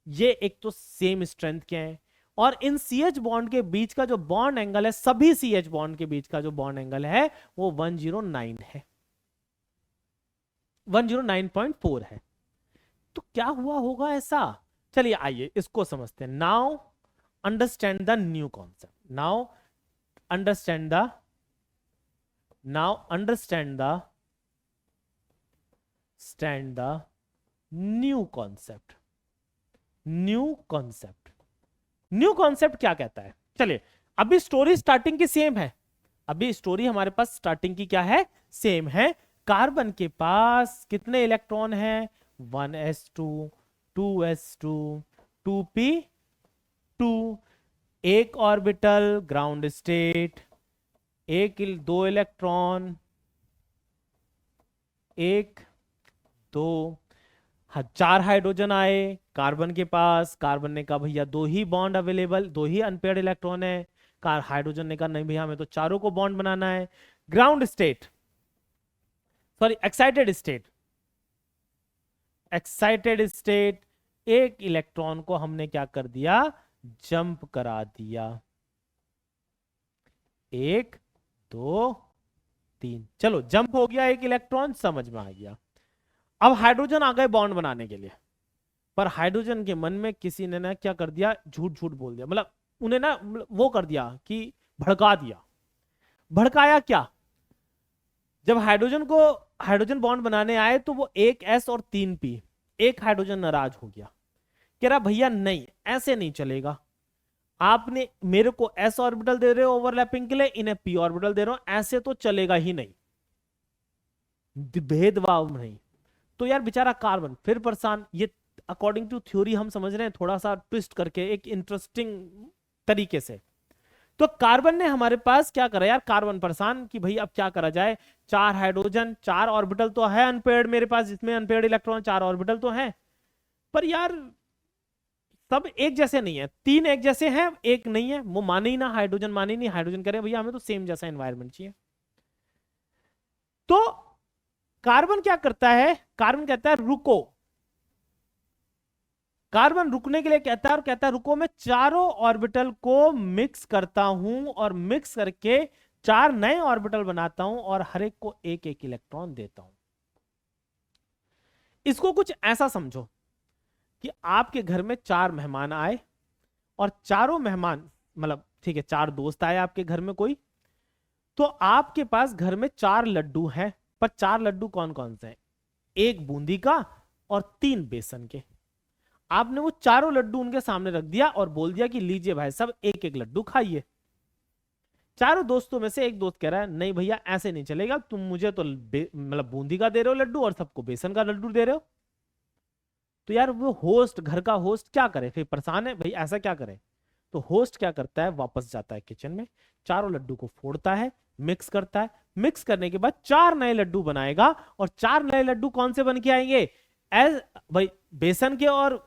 ये एक तो सेम स्ट्रेंथ के हैं, और इन CH बॉन्ड के बीच का जो बॉन्ड एंगल है, सभी CH बॉन्ड के बीच का जो बॉन्ड एंगल है वो 109 है, 109.4 है। तो क्या हुआ होगा ऐसा, चलिए आइए इसको समझते हैं। Now understand the new concept, now understand the new concept क्या कहता है। चलिए अभी स्टोरी स्टार्टिंग की सेम है, अभी स्टोरी हमारे पास स्टार्टिंग की क्या है, सेम है। कार्बन के पास कितने इलेक्ट्रॉन हैं, 1s2 2s2 2p2, एक ऑर्बिटल ग्राउंड स्टेट, दो इलेक्ट्रॉन, एक, दो, हाँ, 4 हाइड्रोजन आए कार्बन के पास। कार्बन ने कहा भैया दो ही बॉन्ड अवेलेबल, दो ही अनपेयर्ड इलेक्ट्रॉन है। हाइड्रोजन ने कहा नहीं भैया हमें तो चारों को बॉन्ड बनाना है। Ground state, sorry excited state, excited state, एक इलेक्ट्रॉन को हमने क्या कर दिया, जंप करा दिया। 1 2 3, चलो जंप हो गया एक इलेक्ट्रॉन, समझ में आ गया। अब हाइड्रोजन आ गए बॉन्ड बनाने के लिए, पर हाइड्रोजन के मन में किसी ने ना क्या कर दिया, झूठ झूठ बोल दिया, मतलब उन्हें ना वो कर दिया कि भड़का दिया। भड़काया क्या, जब हाइड्रोजन बॉन्ड बनाने आए तो वो 1s और 3p, एक हाइड्रोजन नाराज हो गया, कह रहा भैया नहीं ऐसे नहीं चलेगा, आपने मेरे को s ऑर्बिटल दे रहे हो ओवरलैपिंग के लिए, इन्हें p ऑर्बिटल दे रहे हो, ऐसे तो चलेगा ही नहीं, भेदभाव नहीं। तो यार बेचारा कार्बन फिर परेशान। ये अकॉर्डिंग टू थ्योरी हम समझ रहे हैं, थोड़ा सा ट्विस्ट करके एक इंटरेस्टिंग तरीके से। तो कार्बन ने हमारे पास क्या करा यार, कार्बन परेशान कि भाई अब क्या करा जाए, 4 हाइड्रोजन, 4 ऑर्बिटल तो है अनपेयर्ड मेरे पास, जिसमें अनपेयर्ड इलेक्ट्रॉन 4 ऑर्बिटल तो है, पर यार सब एक जैसे नहीं है, 3 एक जैसे हैं, एक नहीं है। वो माने ही ना, हाइड्रोजन माने ही नहीं, हाइड्रोजन कह रहे हैं भैया हमें तो सेम जैसा एनवायरमेंट चाहिए। तो कार्बन क्या करता है, कार्बन कहता है रुको, कार्बन रुकने के लिए कहता है और कहता है रुको मैं चारों ऑर्बिटल को मिक्स करता हूं और मिक्स करके 4 नए ऑर्बिटल बनाता हूं और हर एक को एक एक इलेक्ट्रॉन देता हूं। इसको कुछ ऐसा समझो कि आपके घर में 4 मेहमान आए और चारों मेहमान, मतलब ठीक है 4 दोस्त आए आपके घर में कोई, तो आपके पास घर में 4 लड्डू हैं, पर 4 लड्डू कौन कौन से हैं, 1 बूंदी का और 3 बेसन के। आपने वो चारों लड्डू उनके सामने रख दिया और बोल दिया कि लीजिए भाई सब एक एक लड्डू खाइए। चारों दोस्तों में से एक दोस्त कह रहा है नहीं भैया ऐसे नहीं चलेगा, तुम मुझे तो मतलब बूंदी का दे रहे हो लड्डू और सबको बेसन का लड्डू दे रहे हो। तो यार वो होस्ट, घर का होस्ट क्या करे, फिर परेशान है भाई ऐसा क्या करे। तो होस्ट क्या करता है, वापस जाता है किचन में, चारों लड्डू को फोड़ता है, मिक्स करता है, मिक्स करने के बाद 4 नए लड्डू बनाएगा और 4 नए लड्डू कौन से बन के आएंगे, एज भाई बेसन के और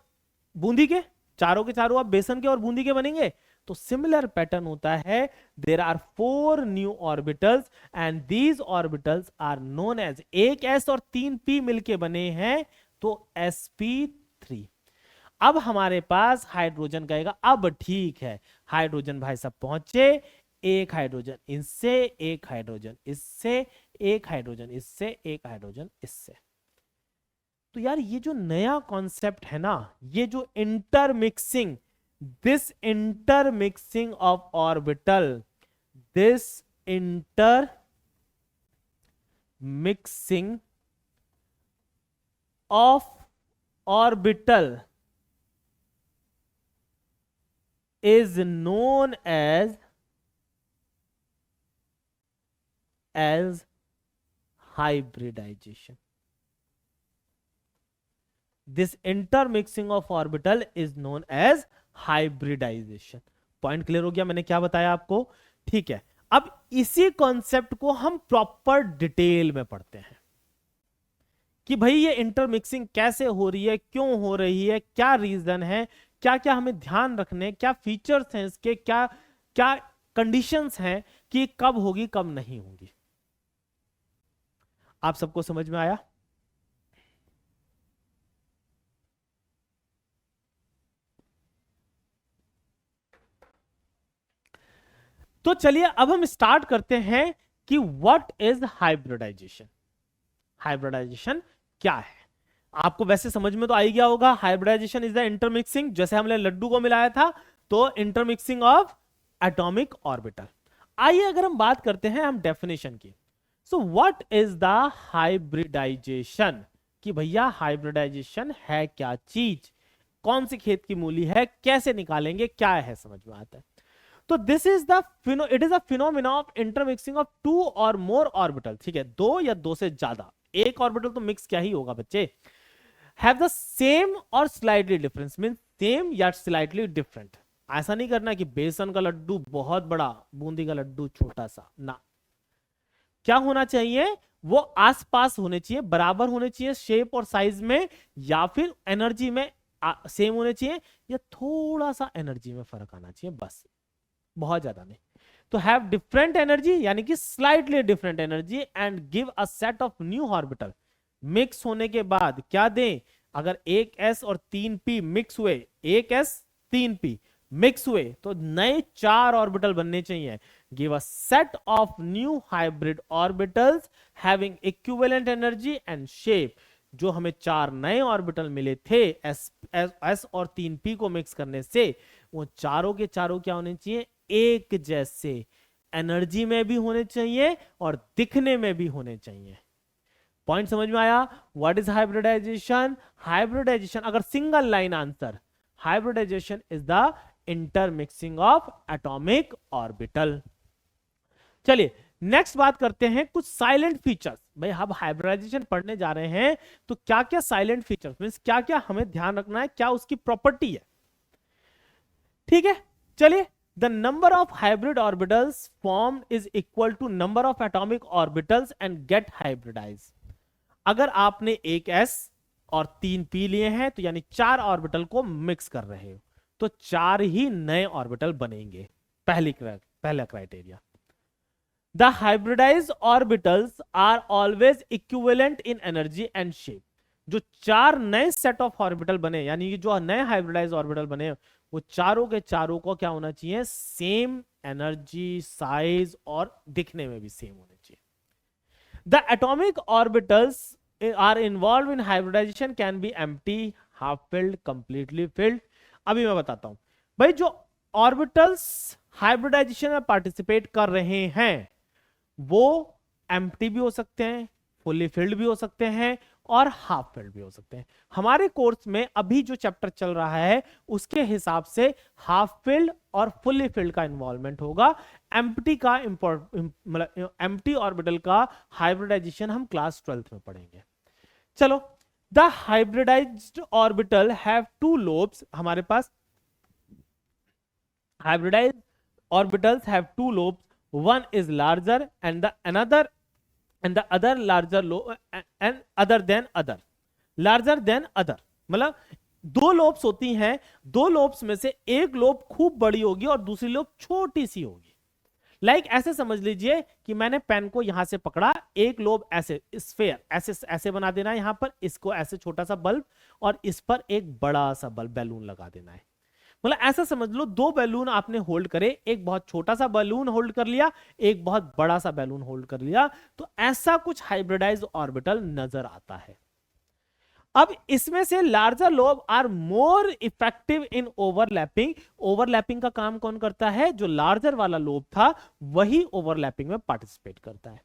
बूंदी के, चारों के चारों आप बेसन के और बूंदी के बनेंगे। तो सिमिलर पैटर्न होता है, there are 4 new orbitals and these orbitals are known as, एक s और 3 p मिलके बने हैं तो sp3। अब हमारे पास हाइड्रोजन कहेगा अब ठीक है, हाइड्रोजन भाई सब पहुंचे, एक हाइड्रोजन इससे, एक हाइड्रोजन इससे, एक हाइड्रोजन इससे, एक हाइड्रोजन इससे। तो यार ये जो नया कॉन्सेप्ट है ना, ये जो intermixing, this intermixing of orbital, this intermixing of orbital is known as hybridization. This intermixing of orbital is known as hybridization. Point clear हो गया मैंने क्या बताया आपको, ठीक है। अब इसी कॉन्सेप्ट को हम प्रॉपर डिटेल में पढ़ते हैं कि भाई ये इंटरमिक्सिंग कैसे हो रही है, क्यों हो रही है, क्या रीजन है, क्या क्या हमें ध्यान रखने, क्या फीचर्स हैं इसके, क्या क्या कंडीशंस हैं कि कब होगी कब नहीं होगी। आप सबको समझ में आया? तो चलिए अब हम स्टार्ट करते हैं कि व्हाट इज हाइब्रिडाइजेशन। हाइब्रिडाइजेशन क्या है, आपको वैसे समझ में तो आ ही गया होगा। हाइब्रिडाइजेशन इज द इंटरमिक्सिंग, जैसे हमने लड्डू को मिलाया था तो इंटरमिक्सिंग ऑफ एटॉमिक ऑर्बिटल। आइए अगर हम बात करते हैं हम डेफिनेशन की, so what is the hybridization, कि भैया हाइब्रिडाइजेशन है क्या चीज, कौन सी खेत की मूली है, कैसे निकालेंगे, क्या है, समझ में आता है। तो this is the it is a phenomena of intermixing of 2 और मोर ऑर्बिटल, ठीक है, 2 या 2 से ज्यादा, एक ऑर्बिटल तो मिक्स क्या ही होगा बच्चे, हैव द सेम और स्लाइटली डिफरेंस, मींस सेम या स्लाइटली डिफरेंट। ऐसा नहीं करना कि बेसन का लड्डू बहुत बड़ा, बूंदी का लड्डू छोटा सा, ना। क्या होना चाहिए, वो आसपास होने चाहिए, बराबर होने चाहिए शेप और साइज में, या फिर एनर्जी में सेम होने चाहिए, या थोड़ा सा एनर्जी में फर्क आना चाहिए, बस, बहुत ज्यादा नहीं। तो हैव डिफरेंट एनर्जी यानी कि slightly different energy and give a set of new orbital. Mix होने के बाद क्या दें, अगर एक एस और 3p मिक्स हुए, एक एस 3p मिक्स हुए, तो नए 4 ऑर्बिटल बनने चाहिए। Give a set of new hybrid orbitals having equivalent energy and shape. जो हमें 4 नए ऑर्बिटल मिले थे एस और 3p को मिक्स करने से, वो चारों के चारों क्या होने चाहिए, एक जैसे, एनर्जी में भी होने चाहिए और दिखने में भी होने चाहिए। पॉइंट समझ में आया? What is hybridization? हाइब्रिडाइजेशन, अगर single line answer, hybridization is the intermixing of atomic orbital. चलिए नेक्स्ट बात करते हैं कुछ साइलेंट फीचर्स। भाई हम हाइब्रिडाइजेशन पढ़ने जा रहे हैं, तो क्या क्या साइलेंट फीचर्स मींस क्या क्या हमें ध्यान रखना है, क्या उसकी प्रॉपर्टी है। ठीक है, चलिए, the number of hybrid orbitals form is equal to number of atomic orbitals and get hybridize. अगर आपने एक s और 3p लिए हैं, तो यानी 4 ऑर्बिटल को मिक्स कर रहे हो, तो 4 ही नए ऑर्बिटल बनेंगे। पहला criteria. The hybridize orbitals are always equivalent in energy and shape. जो 4 नए सेट ऑफ ऑर्बिटल बने, यानी कि जो नए हाइब्रिडाइज ऑर्बिटल बने, वो चारों के चारों को क्या होना चाहिए, सेम एनर्जी, साइज और दिखने में भी सेम होने चाहिए। The atomic orbitals are involved in hybridization can be empty, half filled, completely filled। अभी मैं बताता हूं भाई, जो ऑर्बिटल्स हाइब्रिडाइजेशन में पार्टिसिपेट कर रहे हैं, वो एम्प्टी भी हो सकते हैं, फुल्ली फिल्ड भी हो सकते हैं, और हाफ फिल्ड भी हो सकते हैं। हमारे कोर्स में अभी जो चैप्टर चल रहा है, उसके हिसाब से हाफ फिल्ड और फुल्ली फिल्ड का इन्वॉल्वमेंट होगा। एम्प्टी का मतलब एम्प्टी ऑर्बिटल का हाइब्रिडाइजेशन हम क्लास 12th में पढ़ेंगे। चलो, the hybridized orbital have 2 lobes. हमारे पास hybridized orbitals have 2 lobes, one is larger and the other larger and other than other, larger than other। मतलब 2 लोब्स होती हैं, 2 लोब्स में से एक लोब खूब बड़ी होगी और दूसरी लोब छोटी सी होगी। लाइक ऐसे समझ लीजिए कि मैंने पेन को यहां से पकड़ा, एक लोब ऐसे स्फेयर ऐसे ऐसे बना देना है, यहां पर इसको ऐसे छोटा सा बल्ब, और इस पर एक बड़ा सा बल्ब बैलून लगा देना है। मतलब ऐसा समझ लो, 2 बैलून आपने होल्ड करे, एक बहुत छोटा सा बैलून होल्ड कर लिया, एक बहुत बड़ा सा बैलून होल्ड कर लिया, तो ऐसा कुछ हाइब्रिडाइज्ड ऑर्बिटल नजर आता है। अब इसमें से larger lobe are more effective in overlapping. Overlapping का काम कौन करता है? जो लार्जर वाला लोब था, वही ओवरलैपिंग में पार्टिसिपेट करता है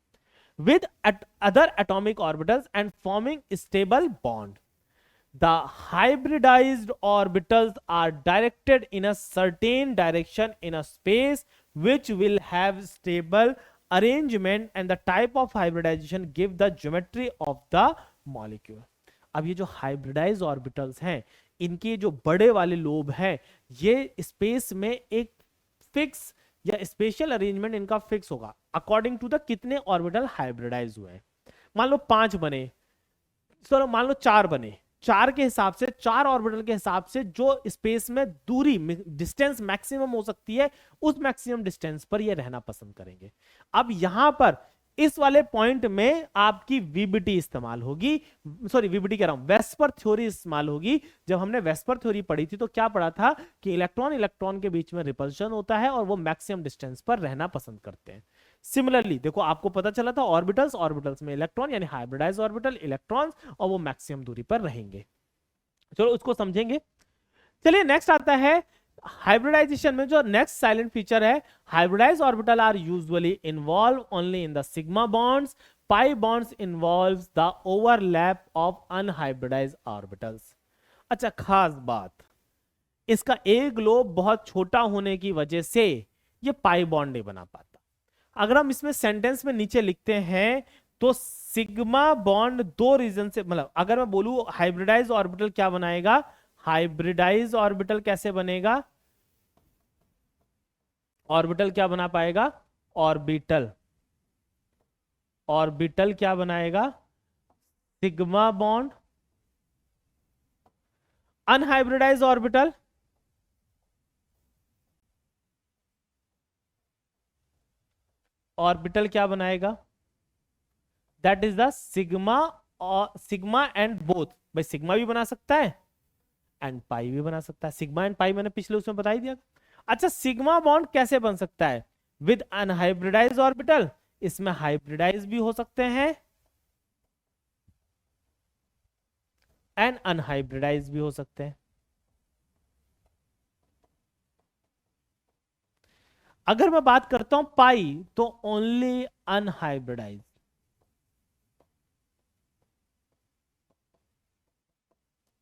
with other atomic orbitals and forming stable bond. The hybridized orbitals are directed in a certain direction in a space which will have stable arrangement, and the type of hybridization give the geometry of the molecule। अब ये जो hybridized orbitals हैं, इनके जो बड़े वाले lobe हैं, ये स्पेस में एक फिक्स या स्पेशल अरेंजमेंट इनका फिक्स होगा अकॉर्डिंग टू द कितने ऑर्बिटल हाइब्रिडाइज हुए हैं। मान लो 5 बने, चलो मान लो 4 बने, 4 के हिसाब से, 4 ऑर्बिटल के हिसाब से जो स्पेस में दूरी, डिस्टेंस मैक्सिमम हो सकती है, उस मैक्सिमम डिस्टेंस पर ये रहना पसंद करेंगे। अब यहां पर इस वाले पॉइंट में आपकी वीबीटी इस्तेमाल होगी, सॉरी वीबीटी कह रहा हूं, वेस्पर थ्योरी इस्तेमाल होगी। जब हमने वेस्पर थ्योरी पढ़ी थी, तो क्या पढ़ा था कि इलेक्ट्रॉन इलेक्ट्रॉन के बीच में रिपल्शन होता है और वो मैक्सिमम डिस्टेंस पर रहना पसंद करते हैं। सिमिलरली देखो, आपको पता चला था ऑर्बिटल्स, ऑर्बिटल्स में इलेक्ट्रॉन यानी हाइब्रिडाइज्ड ऑर्बिटल, इलेक्ट्रॉन्स, और वो मैक्सिमम दूरी पर रहेंगे। चलो उसको समझेंगे। चलिए नेक्स्ट आता है हाइब्रिडाइजेशन में जो नेक्स्ट साइलेंट फीचर है, hybridized orbital are usually involve only in the sigma bonds, pi bonds involves the overlap of unhybridized orbitals. अच्छा, खास बात, इसका एक लोब बहुत छोटा होने की वजह से ये पाई बॉन्ड नहीं बना पाता। अगर हम इसमें सेंटेंस में नीचे लिखते हैं, तो सिग्मा बॉन्ड 2 रीजन से, मतलब अगर मैं बोलूं हाइब्रिडाइज्ड ऑर्बिटल क्या बनाएगा, हाइब्रिडाइज ऑर्बिटल कैसे बनेगा? ऑर्बिटल क्या बना पाएगा? ऑर्बिटल ऑर्बिटल क्या बनाएगा? Sigma bond. Unhybridised orbital orbital क्या बनाएगा? दैट इज द सिग्मा, और सिग्मा एंड बोथ। भाई सिग्मा भी बना सकता है एंड पाई भी बना सकता है। सिग्मा एंड पाई मैंने पिछले उसमें बता ही दिया। अच्छा, सिग्मा बॉन्ड कैसे बन सकता है? With unhybridised orbital. इसमें हाइब्रिडाइज भी हो सकते हैं एंड अनहाइब्रिडाइज भी हो सकते हैं। अगर मैं बात करता हूं पाई, तो only unhybridised,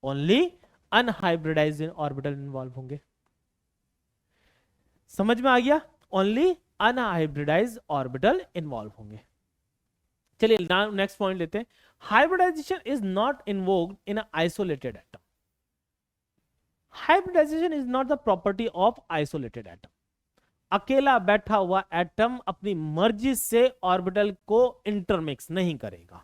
only unhybridised orbital involve होंगे। समझ में आ गया? ओनली अनहाइब्रिडाइज ऑर्बिटल इन्वॉल्व होंगे। चलिए नेक्स्ट पॉइंट लेते हैं। Hybridization is not invoked in isolated atom. Hybridization is not the property of isolated atom. अकेला बैठा हुआ एटम अपनी मर्जी से ऑर्बिटल को इंटरमिक्स नहीं करेगा।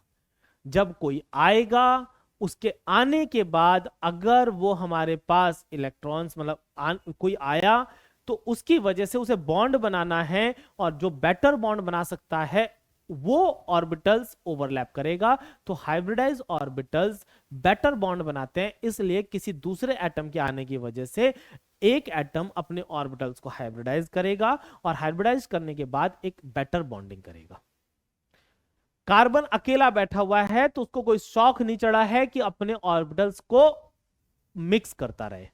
जब कोई आएगा, उसके आने के बाद अगर वो हमारे पास इलेक्ट्रॉन्स मतलब कोई आया, तो उसकी वजह से उसे बॉन्ड बनाना है, और जो बेटर बॉन्ड बना सकता है वो ऑर्बिटल्स ओवरलैप करेगा। तो हाइब्रिडाइज ऑर्बिटल्स बेटर बॉन्ड बनाते हैं, इसलिए किसी दूसरे एटम के आने की वजह से एक एटम अपने ऑर्बिटल्स को हाइब्रिडाइज करेगा, और हाइब्रिडाइज करने के बाद एक बेटर बॉन्डिंग करेगा। कार्बन अकेला बैठा हुआ है तो उसको कोई शौक नहीं चढ़ा है कि अपने ऑर्बिटल्स को मिक्स करता रहे,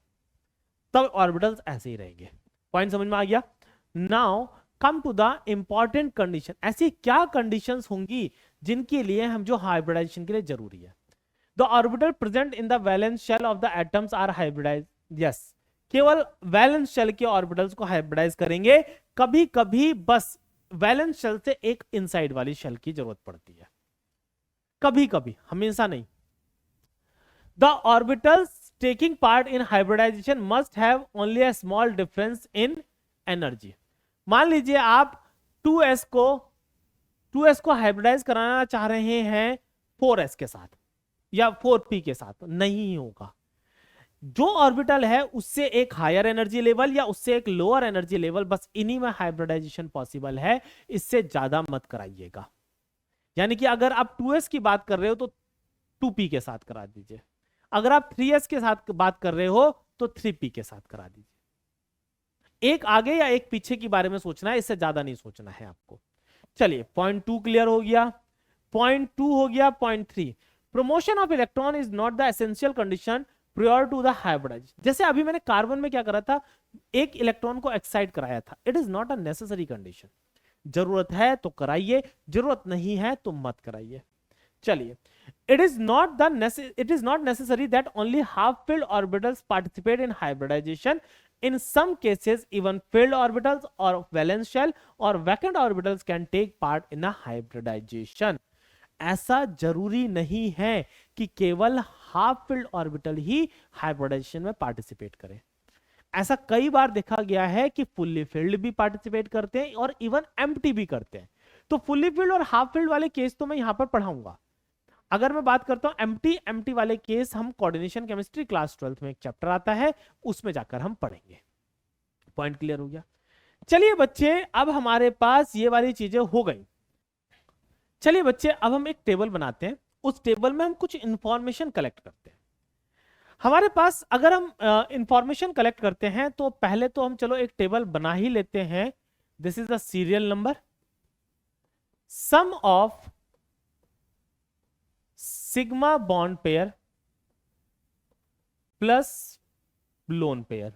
तब ऑर्बिटल्स ऐसे ही रहेंगे। पॉइंट समझ में आ गया? Now come to the important condition. ऐसी क्या कंडीशंस होंगी जिनके लिए हम जो हाइब्रिडाइजेशन के लिए जरूरी है? The orbital present in the valence shell of the atoms are hybridize. Yes, केवल वैलेंस शेल के ऑर्बिटल्स को हाइब्रिडाइज करेंगे। कभी कभी बस वैलेंस शेल से एक इनसाइड वाली शेल की जरूरत पड़ती है, कभी कभी, हमेशा नहीं। The orbitals taking part in hybridization must have only a small difference in energy. मान लीजिए आप 2s को 2s को हाइब्रिडाइज कराना चाह रहे हैं 4s के साथ या 4p के साथ, नहीं होगा। जो ऑर्बिटल है उससे एक हायर एनर्जी लेवल या उससे एक लोअर एनर्जी लेवल, बस इन्हीं में हाइब्रिडाइजेशन पॉसिबल है, इससे ज्यादा मत कराइएगा। यानी कि अगर आप 2s की बात कर रहे हो तो 2p के साथ करा दीजिए, अगर आप 3s के साथ बात कर रहे हो तो 3p के साथ करा दीजिए। एक आगे या एक पीछे के बारे में सोचना है, इससे ज्यादा नहीं सोचना है आपको। चलिए, पॉइंट 2 क्लियर हो गया। पॉइंट 2 हो गया। Point 3, promotion of electron is not the essential condition prior to the hybridization। जैसे अभी मैंने कार्बन में क्या करा था, एक इलेक्ट्रॉन को एक्साइट कराया था। It is not a necessary condition. जरूरत है तो कराइए, जरूरत नहीं है तो मत कराइए। चलिए, it is not necessary that only half filled orbitals participate in hybridization. In some cases even filled orbitals or valence shell or vacant orbitals can take part in a hybridization। ऐसा जरूरी नहीं है कि केवल हाफ फिल्ड ऑर्बिटल ही hybridisation में participate करे। ऐसा कई बार देखा गया है कि फुल्ली फिल्ड भी पार्टिसिपेट करते हैं और इवन एम्प्टी भी करते हैं। तो फुल्ली फिल्ड और हाफ फिल्ड वाले केस तो मैं यहां पर पढ़ाऊंगा। अगर मैं बात करता हूं एम्प्टी वाले केस, हम कोऑर्डिनेशन केमिस्ट्री क्लास 12 में एक चैप्टर आता है, उसमें जाकर हम पढ़ेंगे। पॉइंट क्लियर हो गया? चलिए बच्चे, अब हमारे पास ये वाली चीजें हो गई। चलिए बच्चे, अब हम एक टेबल बनाते हैं। उस टेबल में हम कुछ इंफॉर्मेशन कलेक्ट करते हैं। हमारे पास अगर हम इंफॉर्मेशन कलेक्ट करते हैं तो पहले तो हम चलो एक टेबल बना ही लेते हैं। This is the serial number, sum of sigma bond pair plus lone pair,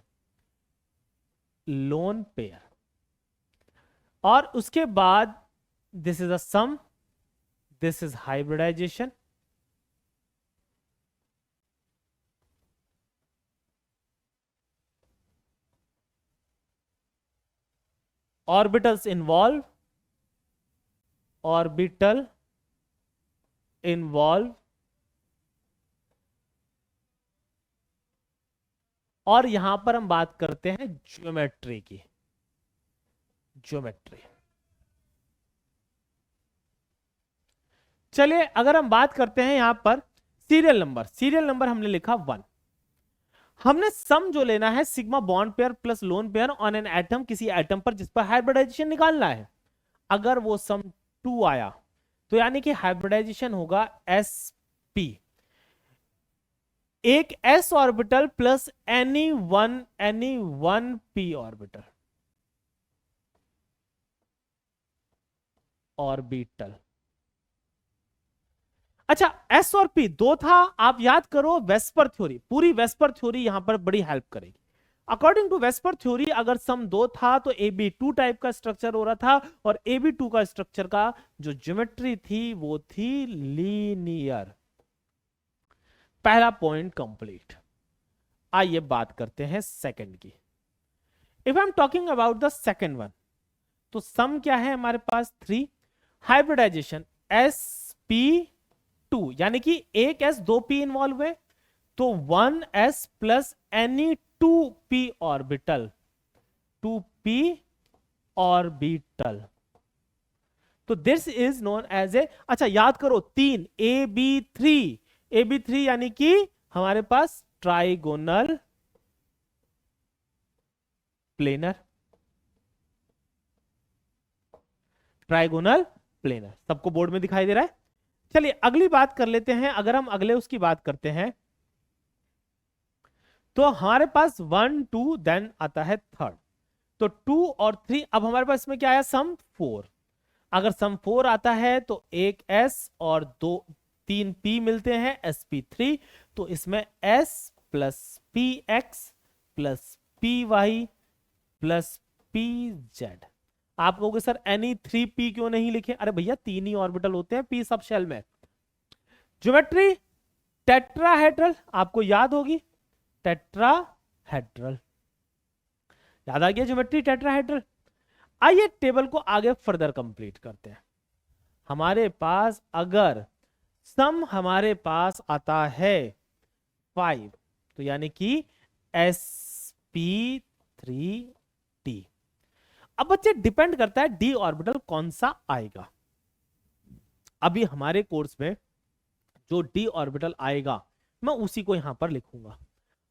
और उसके बाद this is a sum, this is hybridization, orbitals involve, orbital involve, और यहां पर हम बात करते हैं ज्योमेट्री की। ज्योमेट्री, चलिए अगर हम बात करते हैं यहां पर सीरियल नंबर, सीरियल नंबर हमने लिखा 1। हमने सम जो लेना है sigma bond pair plus lone pair on an atom, किसी एटम पर जिस पर हाइब्रिडाइजेशन निकालना है। अगर वो सम 2 आया तो यानी कि हाइब्रिडाइजेशन होगा sp, एक s orbital plus any one p orbital, orbital. अच्छा, s और p दो था, आप याद करो वेस्पर थ्योरी, पूरी वेस्पर थ्योरी यहां पर बड़ी हेल्प करेगी। अकॉर्डिंग टू वेस्पर थ्योरी अगर सम 2 था तो AB2 टाइप का स्ट्रक्चर हो रहा था, और AB2 का स्ट्रक्चर का जो ज्योमेट्री थी वो थी लीनियर। पहला पॉइंट कंप्लीट। आइए बात करते हैं सेकंड की। If I am talking about the second one, तो सम क्या है हमारे पास 3, हाइब्रिडाइजेशन sp2, यानी कि एक s 2p इन्वॉल्व है, तो 1s plus any 2p orbital, 2p orbital, तो this is known as a, अच्छा याद करो 3 AB3 यानी कि हमारे पास ट्राइगोनल प्लेनर, ट्राइगोनल प्लेनर, सबको बोर्ड में दिखाई दे रहा है। चलिए अगली बात कर लेते हैं। अगर हम अगले उसकी बात करते हैं तो हमारे पास 1 2 देन आता है थर्ड, तो 2 और 3, अब हमारे पास इसमें क्या आया सम 4। अगर सम 4 आता है तो एक s और 3 p मिलते हैं sp3, तो इसमें s plus p x plus p y plus p z. आप कहोगे सर एनी 3p क्यों नहीं लिखे? अरे भैया 3 ही ऑर्बिटल होते हैं p सब शेल में। ज्योमेट्री टेट्राहेड्रल आपको याद होगी, टेट्राहेड्रल, याद आ गया ज्योमेट्री टेट्राहेड्रल। आइए टेबल को आगे फर्दर कंप्लीट करते हैं। हमारे पास अगर सम हमारे पास आता है 5, तो यानी कि sp3d। अब बच्चे डिपेंड करता है d ऑर्बिटल कौन सा आएगा। अभी हमारे कोर्स में जो d ऑर्बिटल आएगा मैं उसी को यहां पर लिखूंगा।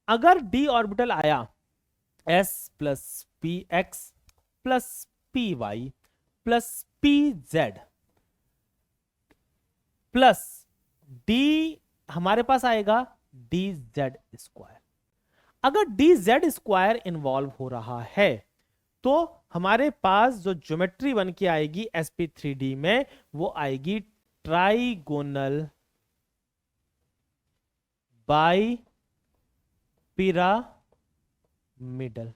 अगर d ऑर्बिटल आया s plus p x plus p y plus p z plus d, हमारे पास आएगा डी जेड स्क्वायर। अगर डी जेड स्क्वायर इन्वॉल्व हो रहा है तो हमारे पास जो ज्योमेट्री बन के आएगी sp3d में वो आएगी ट्राइगोनल बाई पिरामिडल।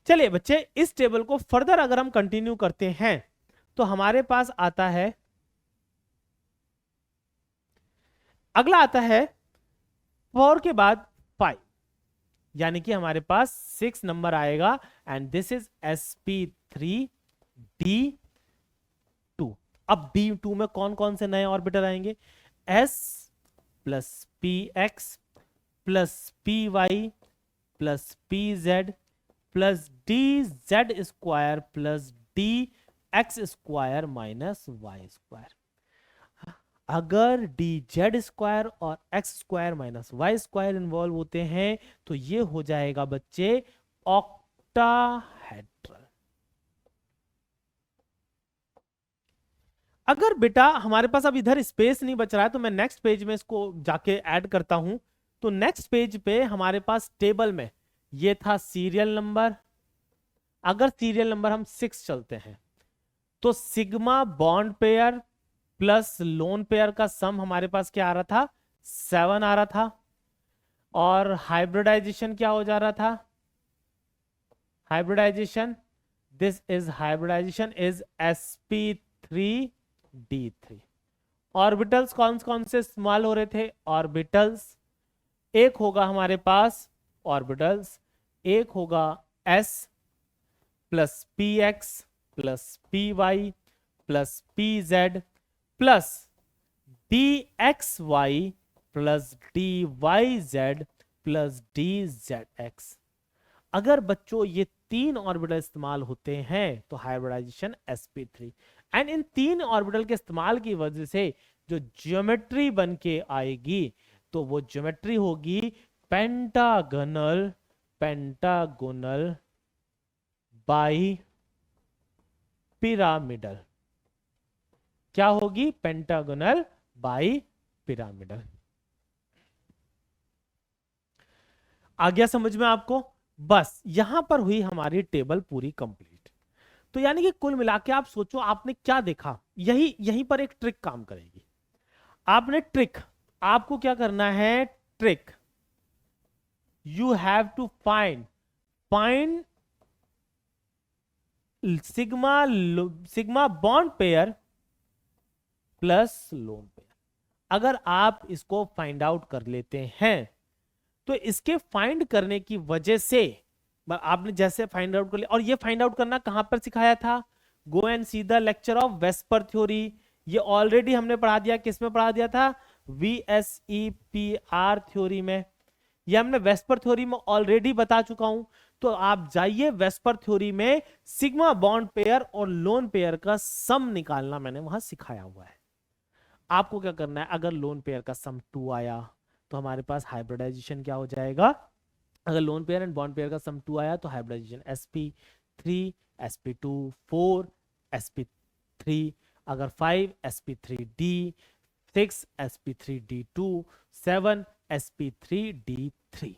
चलिए बच्चे इस टेबल को फर्दर अगर हम कंटिन्यू करते हैं तो हमारे पास आता है, अगला आता है 4 के बाद 5, यानी कि हमारे पास 6 नंबर आएगा एंड दिस इज sp3d2। अब d2 में कौन कौन से नए ऑर्बिटल आएंगे? s plus p x plus p y plus p z plus d z square plus d x square minus y square. अगर डी जेड स्क्वायर और x square minus y square involve होते हैं तो ये हो जाएगा बच्चे ऑक्टाहेड्रल। अगर बेटा हमारे पास अब इधर स्पेस नहीं बच रहा है तो मैं नेक्स्ट पेज में इसको जाके ऐड करता हूं। तो नेक्स्ट पेज पे हमारे पास टेबल में ये था सीरियल नंबर। अगर सीरियल नंबर हम 6 चलते हैं तो sigma bond pair plus lone pair का सम हमारे पास क्या आ रहा था? 7 आ रहा था। और हाइब्रिडाइजेशन क्या हो जा रहा था? Hybridization, this is hybridization is sp3d3। Orbitals कौन कौन से इस्तेमाल हो रहे थे? ऑर्बिटल्स एक होगा हमारे पास ऑर्बिटल्स, एक होगा s plus p x plus p y plus p z plus d x y plus d y z plus d z x. अगर बच्चों ये 3 ऑर्बिटल इस्तेमाल होते हैं तो hybridisation sp3। And in 3 orbital के इस्तेमाल की वजह से जो ज्योमेट्री बन के आएगी तो वो ज्योमेट्री होगी पेंटागोनल, पेंटागोनल बाई पिरामिडल। क्या होगी? Pentagonal bi pyramidal. आ गया समझ में आपको? बस यहां पर हुई हमारी टेबल पूरी कंप्लीट। तो यानी कि कुल मिला के आप सोचो आपने क्या देखा, यहीं पर एक ट्रिक काम करेगी। आपने ट्रिक, आपको क्या करना है? Trick, you have to find sigma bond pair plus lone pair. अगर आप इसको फाइंड आउट कर लेते हैं तो इसके फाइंड करने की वजह से आपने जैसे फाइंड आउट कर लिया, और ये फाइंड आउट करना कहां पर सिखाया था? Go and see the lecture of VSEPR theory. ये ऑलरेडी हमने पढ़ा दिया। किस में पढ़ा दिया था? VSEPR थ्योरी में। ये हमने वेस्पर थ्योरी में ऑलरेडी बता चुका हूं। तो आप जाइए वेस्पर थ्योरी में सिग्मा बॉन्ड पेयर और लोन पेयर का सम निकालना मैंने वहां सिखाया हुआ है। आपको क्या करना है? अगर लोन पेयर का सम 2 आया तो हमारे पास हाइब्रिडाइजेशन क्या हो जाएगा? अगर lone pair and bond pair का सम 2 आया तो हाइब्रिडाइजेशन sp3, sp2, 4 sp3, अगर 5 sp3d, 6 sp3d2, 7 sp3d3।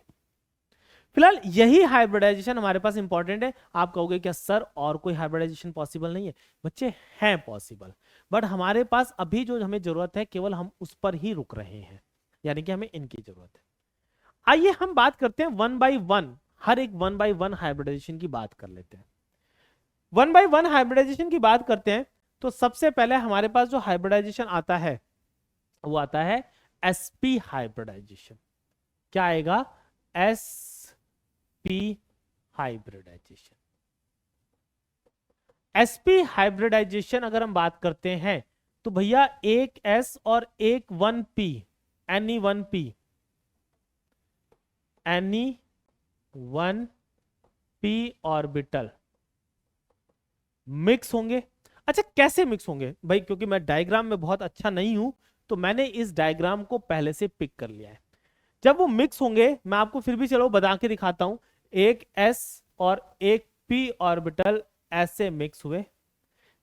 फिलहाल यही हाइब्रिडाइजेशन हमारे पास इंपॉर्टेंट है। आप कहोगे क्या सर और कोई हाइब्रिडाइजेशन पॉसिबल नहीं है? बच्चे हैं पॉसिबल, बट हमारे पास अभी जो हमें जरूरत है केवल हम उस पर ही रुक रहे हैं, यानी कि हमें इनकी जरूरत है। आइए हम बात करते हैं 1 by 1, हर एक 1 by 1 हाइब्रिडाइजेशन की बात कर लेते हैं। 1 by 1 हाइब्रिडाइजेशन की बात करते हैं तो सबसे पहले हमारे पास जो हाइब्रिडाइजेशन आता है वो आता है sp हाइब्रिडाइजेशन। क्या आएगा? sp hybridisation. sp हाइब्रिडाइजेशन अगर हम बात करते हैं तो भैया एक s और एक 1p, any 1p, any 1p orbital mix होंगे। अच्छा कैसे मिक्स होंगे भाई? क्योंकि मैं डायग्राम में बहुत अच्छा नहीं हूं तो मैंने इस डायग्राम को पहले से पिक कर लिया है। जब वो मिक्स होंगे मैं आपको फिर भी चलो बता के दिखाता हूं। एक s और एक p ऑर्बिटल ऐसे मिक्स हुए।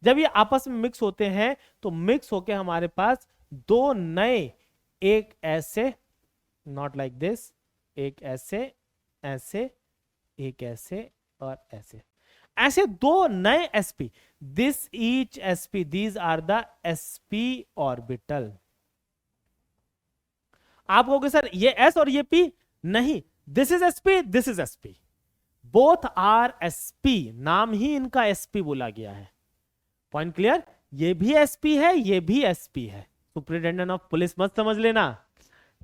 जब ये आपस में मिक्स होते हैं तो मिक्स होके हमारे पास दो नए, एक ऐसे, नॉट लाइक दिस, एक ऐसे, ऐसे, एक ऐसे और ऐसे, ऐसे दो नए sp। This each sp, these are the sp orbital. आप कहोगे सर ये s और ये p, नहीं, this is sp, this is sp, both are sp, नाम ही इनका sp बोला गया है। Point clear? ये भी sp है, ये भी sp है। सुपरिटेंडेंट ऑफ पुलिस मत समझ लेना,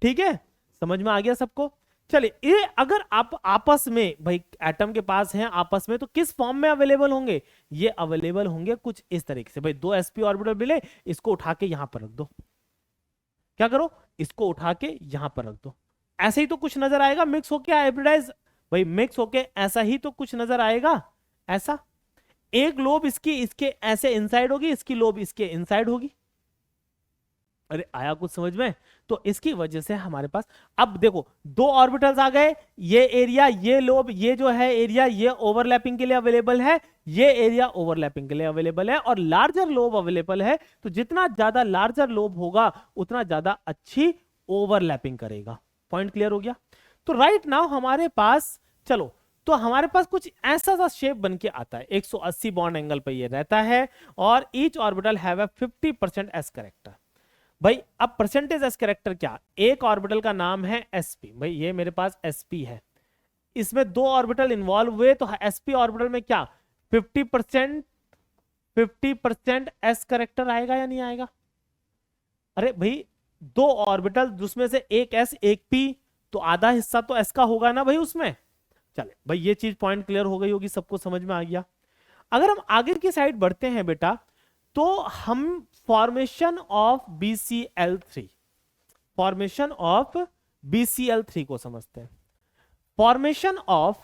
ठीक है? समझ में आ गया सबको? चलिए, ये अगर आप आपस में भाई एटम के पास हैं आपस में तो किस फॉर्म में अवेलेबल होंगे? ये अवेलेबल होंगे कुछ इस तरीके से। भाई दो sp ऑर्बिटल मिले, इसको उठा के यहां पर रख दो। क्या करो? इसको उठा के यहां पर रख दो। ऐसे ही तो कुछ नजर आएगा मिक्स होके हाइब्रिडाइज। भाई मिक्स होके ऐसा ही तो कुछ नजर आएगा। ऐसा एक लोब इसकी इसके ऐसे इनसाइड होगी, इसकी लोब इसके इनसाइड होगी। अरे आया कुछ समझ में? तो इसकी वजह से हमारे पास अब देखो दो ऑर्बिटल्स आ गए। ये एरिया, ये लोब, ये जो है एरिया, ये ओवरलैपिंग के लिए अवेलेबल है, ये एरिया ओवरलैपिंग के लिए अवेलेबल है, और लार्जर लोब अवेलेबल है। तो जितना ज्यादा लार्जर लोब होगा उतना ज्यादा अच्छी ओवरलैपिंग करेगा। पॉइंट क्लियर हो गया? तो राइट नाउ हमारे पास, चलो तो हमारे पास कुछ ऐसा सा शेप बन के आता है। 180 बॉन्ड एंगल पे ये रहता है और each orbital have a 50% S character. भाई अब परसेंटेज एस करेक्टर क्या? एक ऑर्बिटल का नाम है sp। भाई ये मेरे पास sp है, इसमें दो ऑर्बिटल इन्वॉल्व हुए तो sp ऑर्बिटल में क्या 50% एस करेक्टर आएगा या नहीं आएगा? अरे भाई दो ऑर्बिटल जिसमें से एक s एक p, तो आधा हिस्सा तो s का होगा ना भाई उसमें। चले भाई ये चीज पॉइंट क्लियर हो गई होगी, सबको समझ में आ गया। अगर हम आगे की साइड बढ़ते हैं बेटा तो हम formation of BCl3, formation of BCl3 को समझते हैं। Formation of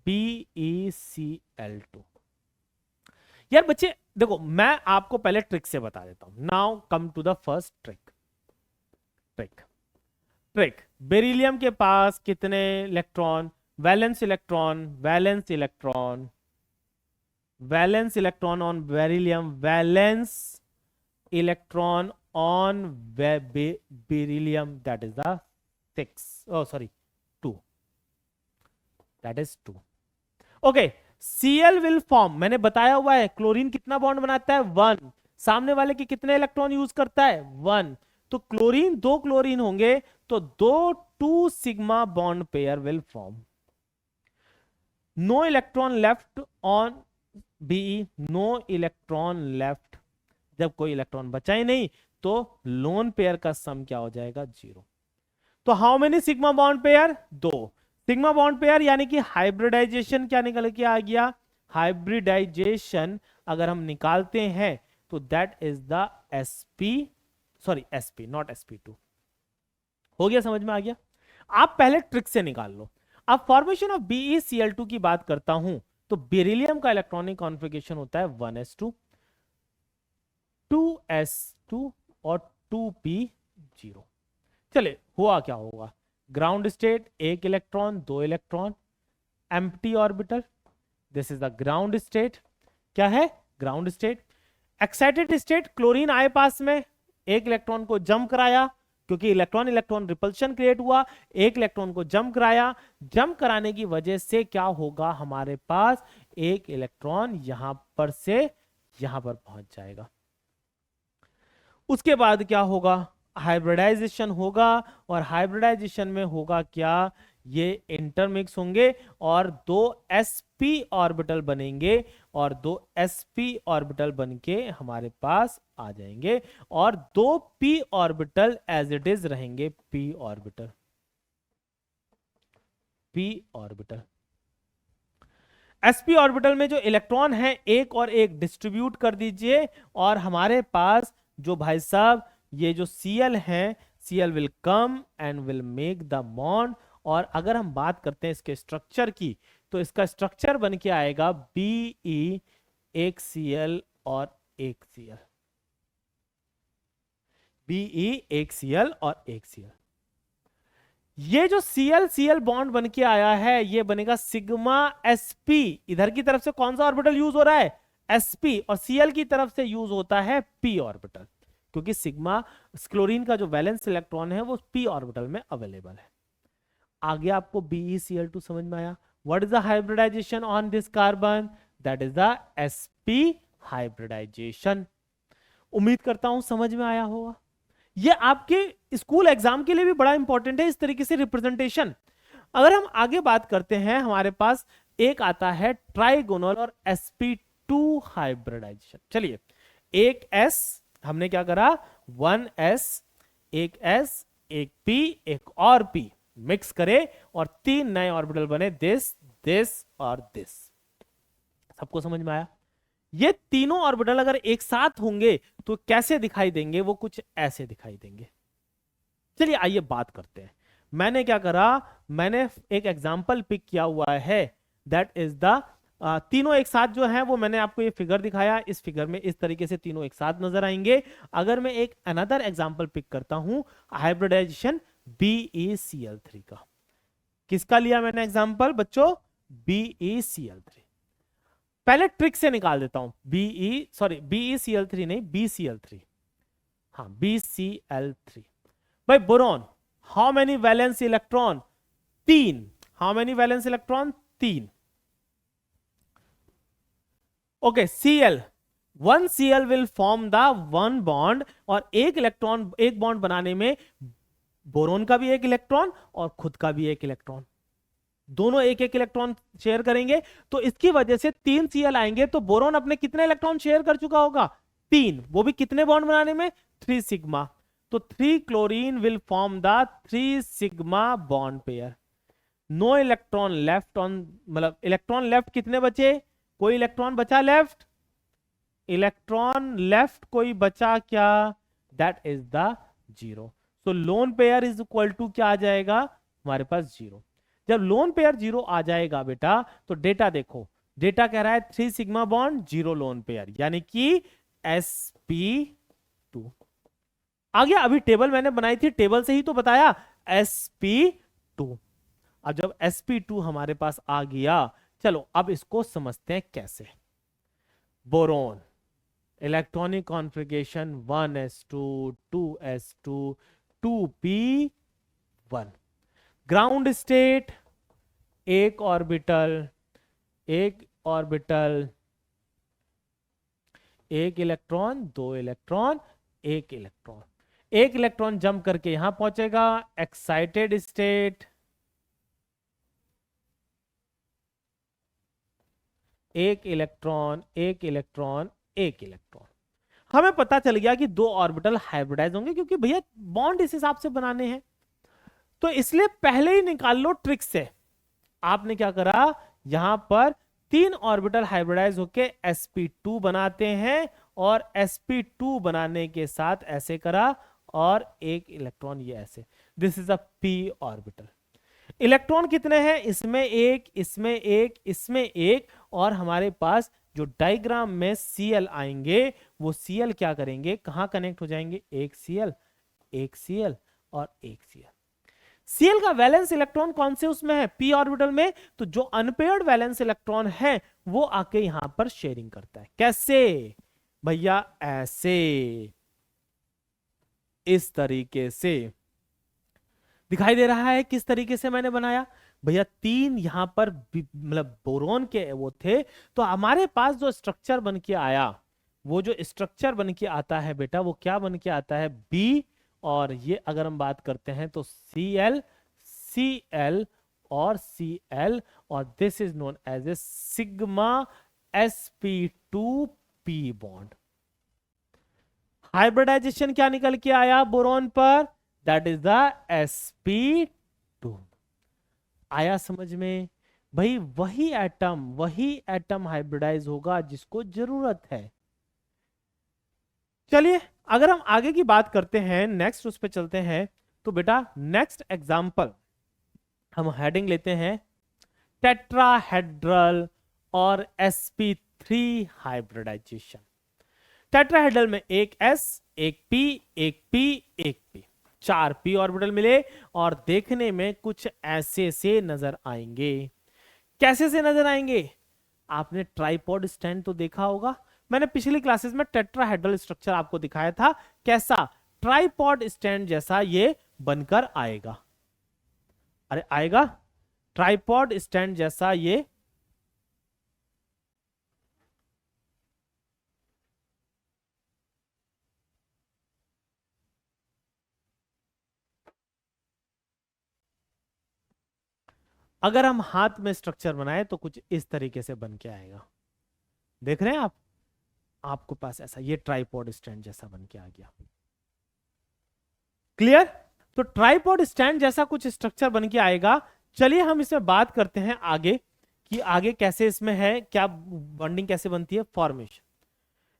BeCl2। यार बच्चे देखो, मैं आपको पहले ट्रिक से बता देता हूं। Now come to the first trick. Beryllium के पास कितने electron? Valence electron on beryllium, valence electron on beryllium, that is the 2, that is 2। Okay, Cl will form, मैंने बताया हुआ है क्लोरीन कितना बॉन्ड बनाता है? 1। सामने वाले के कितने इलेक्ट्रॉन यूज करता है? 1। तो क्लोरीन, 2 क्लोरीन होंगे तो 2 sigma bond pair will form. No electron left on Be, no electron left. जब कोई इलेक्ट्रॉन बचा ही नहीं तो लोन पेयर का सम क्या हो जाएगा? 0। तो how many sigma bond pair? 2 sigma bond pair, यानी कि हाइब्रिडाइजेशन क्या निकल के आ गया? हाइब्रिडाइजेशन अगर हम निकालते हैं तो that is the sp not sp2। हो गया, समझ में आ गया? आप पहले ट्रिक से निकाल लो। अब फॉर्मेशन ऑफ BeCl2 की बात करता हूं तो बेरिलियम का इलेक्ट्रॉनिक कॉन्फ़िगरेशन होता है 1s2, 2s2 और 2p0। चले, हुआ क्या होगा? Ground state, 1 electron, 2 electron, empty orbital, this is the ground state. क्या है? Ground state. Excited state, chlorine आए पास में, 1 इलेक्ट्रॉन को जंप कराया क्योंकि इलेक्ट्रॉन रिपल्शन क्रिएट हुआ, 1 इलेक्ट्रॉन को जंप कराया। जंप कराने की वजह से क्या होगा? हमारे पास 1 इलेक्ट्रॉन यहां पर से यहां पर पहुंच जाएगा। उसके बाद क्या होगा? हाइब्रिडाइजेशन होगा, और हाइब्रिडाइजेशन में होगा क्या? ये इंटरमिक्स होंगे और 2 sp ऑर्बिटल बनेंगे, और 2 sp ऑर्बिटल बनके हमारे पास आ जाएंगे, और 2 p orbital as it is रहेंगे p ऑर्बिटल। sp ऑर्बिटल में जो इलेक्ट्रॉन है, 1 और 1 डिस्ट्रीब्यूट कर दीजिए, और हमारे पास जो भाई साहब ये जो Cl है, Cl will come and will make the bond. और अगर हम बात करते हैं इसके स्ट्रक्चर की, तो इसका स्ट्रक्चर बन के आएगा Be, एक Cl और एक Cl, Be, एक Cl और एक Cl। ये जो Cl बॉन्ड बन के आया है, ये बनेगा सिग्मा sp। इधर की तरफ से कौन सा ऑर्बिटल यूज हो रहा है? sp, और Cl की तरफ से यूज होता है p ऑर्बिटल, क्योंकि सिग्मा क्लोरीन का जो वैलेंस इलेक्ट्रॉन है वो p ऑर्बिटल में अवेलेबल है। आगे आपको BeCl2 समझ में आया? What is the hybridization on this carbon? That is the sp hybridization. उम्मीद करता हूं समझ में आया होगा। ये आपके स्कूल एग्जाम के लिए भी बड़ा इंपॉर्टेंट है, इस तरीके से रिप्रेजेंटेशन। अगर हम आगे बात करते हैं, हमारे पास एक आता है ट्राइगोनल और sp2 हाइब्रिडाइजेशन। चलिए, एक s हमने क्या करा? 1s, एक s, एक p, एक और p मिक्स करे और 3 नए ऑर्बिटल बने, दिस और दिस। सबको समझ में आया? ये तीनों ऑर्बिटल अगर एक साथ होंगे तो कैसे दिखाई देंगे? वो कुछ ऐसे दिखाई देंगे। चलिए आइए बात करते हैं। मैंने क्या करा? मैंने एक एग्जांपल पिक किया हुआ है, दैट इज द तीनों एक साथ जो है वो मैंने आपको ये फिगर दिखाया। इस फिगर में इस तरीके से तीनों एक साथ नजर आएंगे। अगर मैं एक अनदर एग्जांपल पिक करता हूं, हाइब्रिडाइजेशन BeCl3 का। किसका लिया मैंने एग्जांपल बच्चों? BeCl3। पहले ट्रिक से निकाल देता हूं। BeCl3 नहीं, BeCl3। हाँ, BeCl3। भाई boron, how many valence electron? 3। How many valence electron? 3। Okay, Cl, 1 Cl will form the 1 bond, और एक इलेक्ट्रॉन, एक बॉन्ड बनाने में बोरोन का भी एक इलेक्ट्रॉन और खुद का भी एक इलेक्ट्रॉन, दोनों एक एक इलेक्ट्रॉन शेयर करेंगे। तो इसकी वजह से 3 Cl आएंगे, तो बोरोन अपने कितने इलेक्ट्रॉन शेयर कर चुका होगा? 3। वो भी कितने बॉन्ड बनाने में? 3 सिग्मा। तो 3 chlorine will form the 3 sigma bond pair. No electron left on, मतलब इलेक्ट्रॉन लेफ्ट कितने बचे? कोई इलेक्ट्रॉन बचा लेफ्ट? इलेक्ट्रॉन लेफ्ट कोई बचा क्या? That is the zero. तो lone pair is equal to क्या आ जाएगा हमारे पास जीरो। जब लोन पेयर जीरो आ जाएगा बेटा तो डेटा देखो, डेटा कह रहा है 3 सिग्मा बॉन्ड 0 लोन पेयर, यानी कि sp2 आ गया। अभी टेबल मैंने बनाई थी, टेबल से ही तो बताया sp2। अब जब sp2 हमारे पास आ गया, चलो अब इसको समझते हैं कैसे। Boron electronic configuration 1s2 2s2 2p1। Ground state एक ऑर्बिटल, एक ऑर्बिटल, एक इलेक्ट्रॉन, दो इलेक्ट्रॉन, एक इलेक्ट्रॉन। एक इलेक्ट्रॉन जंप करके यहां पहुंचेगा, एक्साइटेड स्टेट, एक इलेक्ट्रॉन, एक इलेक्ट्रॉन, एक इलेक्ट्रॉन। हमें पता चल गया कि दो ऑर्बिटल हाइब्रिडाइज होंगे, क्योंकि भैया बॉन्ड इस हिसाब से बनाने हैं, तो इसलिए पहले ही निकाल लो ट्रिक से। आपने क्या करा, यहां पर 3 ऑर्बिटल हाइब्रिडाइज होके sp2 बनाते हैं, और sp2 बनाने के साथ ऐसे करा, और एक इलेक्ट्रॉन ये ऐसे, this is a p orbital. Electron कितने हैं, इसमें एक, इसमें एक, इसमें एक, और हमारे पास जो डायग्राम में Cl आएंगे वो Cl क्या करेंगे, कहां कनेक्ट हो जाएंगे, एक Cl, एक Cl और एक Cl। Cl का वैलेंस इलेक्ट्रॉन कौन से उसमें है, p ऑर्बिटल में, तो जो अनपेयर्ड वैलेंस इलेक्ट्रॉन है वो आके यहां पर शेयरिंग करता है। कैसे भैया, ऐसे, इस तरीके से दिखाई दे रहा है। किस तरीके से मैंने बनाया भैया, 3 यहां पर मतलब बोरोन के वो थे, तो हमारे पास जो स्ट्रक्चर बन के आया, वो जो स्ट्रक्चर बन के आता है बेटा, वो क्या बन के आता है, बी, और ये अगर हम बात करते हैं तो Cl, Cl और Cl, और this is known as a sigma sp2p bond. Hybridization क्या निकल के आया बोरोन पर, दैट इज द sp2। आया समझ में भाई, वही एटम हाइब्रिडाइज होगा जिसको जरूरत है। चलिए अगर हम आगे की बात करते हैं, नेक्स्ट उस पे चलते हैं, तो बेटा नेक्स्ट एग्जांपल हम हेडिंग लेते हैं टेट्राहेड्रल और sp3 हाइब्रिडाइजेशन। टेट्राहेड्रल में एक s, एक p, एक p, एक p, 4 p ऑर्बिटल मिले, और देखने में कुछ ऐसे से नजर आएंगे। कैसे से नजर आएंगे, आपने ट्राइपॉड स्टैंड तो देखा होगा, मैंने पिछली क्लासेस में टेट्राहेड्रल स्ट्रक्चर आपको दिखाया था, कैसा ट्राइपॉड स्टैंड जैसा ये बनकर आएगा। अरे आएगा, ट्राइपॉड स्टैंड जैसा ये अगर हम हाथ में स्ट्रक्चर बनाए तो कुछ इस तरीके से बन के आएगा। देख रहे हैं आप, आपको पास ऐसा ये ट्राइपॉड स्टैंड जैसा बन के आ गया। क्लियर, तो ट्राइपॉड स्टैंड जैसा कुछ स्ट्रक्चर बन के आएगा। चलिए हम इसमें बात करते हैं आगे कि आगे कैसे इसमें है, क्या बॉन्डिंग कैसे बनती है, फॉर्मेशन।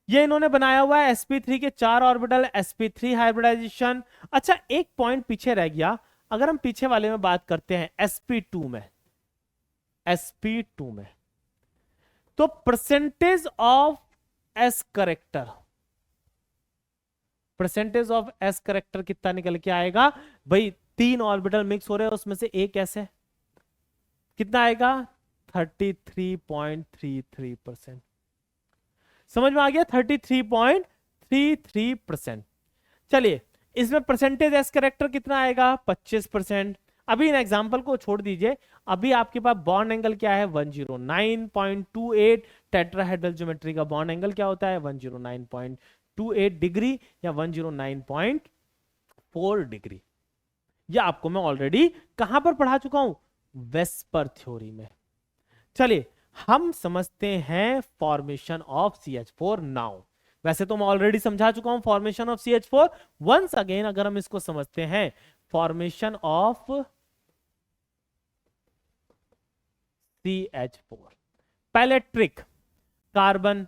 ये इन्होंने बनाया हुआ है sp3 के 4 ऑर्बिटल, sp3 हाइब्रिडाइजेशन। अच्छा एक पॉइंट पीछे रह गया, अगर हम पीछे वाले में बात करते हैं sp2 में, sp2 में तो percentage of s character, percentage of s character कितना निकल के आएगा भाई, 3 ऑर्बिटल मिक्स हो रहे हैं उसमें से एक s है, कितना आएगा 33.33%। समझ में आ गया, 33.33%। चलिए इसमें परसेंटेज एस कैरेक्टर कितना आएगा 25%। अभी इन एग्जांपल को छोड़ दीजिए, अभी आपके पास बॉन्ड एंगल क्या है 109.28, टेट्राहेड्रल ज्योमेट्री का बॉन्ड एंगल क्या होता है 109.28 डिग्री या 109.4 डिग्री। यह आपको मैं ऑलरेडी कहां पर पढ़ा चुका हूं, वेस्पर थ्योरी में। चलिए हम समझते हैं फॉर्मेशन ऑफ CH4 नाउ। वैसे तो मैं ऑलरेडी समझा चुका हूं formation of CH4, once again अगर हम इसको समझते हैं, फॉर्मेशन ऑफ CH4। पहले trick, carbon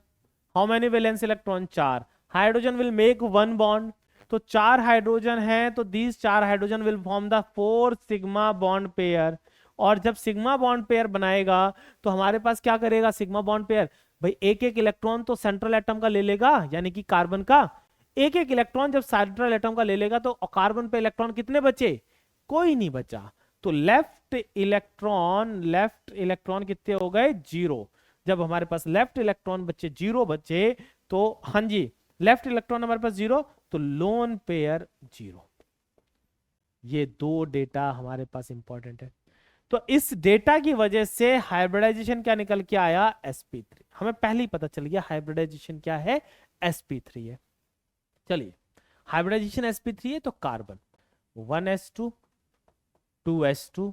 how many valence electron 4, hydrogen will make 1 bond, तो 4 हाइड्रोजन है, तो these 4 hydrogen will form the 4 sigma bond pair. और जब सिग्मा बॉन्ड पेयर बनाएगा तो हमारे पास क्या करेगा सिग्मा बॉन्ड पेयर, भाई एक एक इलेक्ट्रॉन तो सेंट्रल एटम का ले लेगा, यानी कि कार्बन का एक एक इलेक्ट्रॉन जब सेंट्रल एटम का ले लेगा तो कार्बन पे इलेक्ट्रॉन कितने बचे, कोई नहीं बचा। तो लेफ्ट इलेक्ट्रॉन कितने हो गए, 0। जब हमारे पास लेफ्ट इलेक्ट्रॉन बचे 0 बचे, तो हाँ जी लेफ्ट इलेक्ट्रॉन हमारे पास 0, तो लोन पेयर 0। ये दो डेटा हमारे पास इंपॉर्टेंट है। तो इस डेटा की वजह से हाइब्रिडाइजेशन क्या निकल के आया, sp3। हमें पहले ही पता चल गया हाइब्रिडाइजेशन क्या है, sp3 है। चलिए हाइब्रिडाइजेशन sp3 है तो carbon 1s2 2s2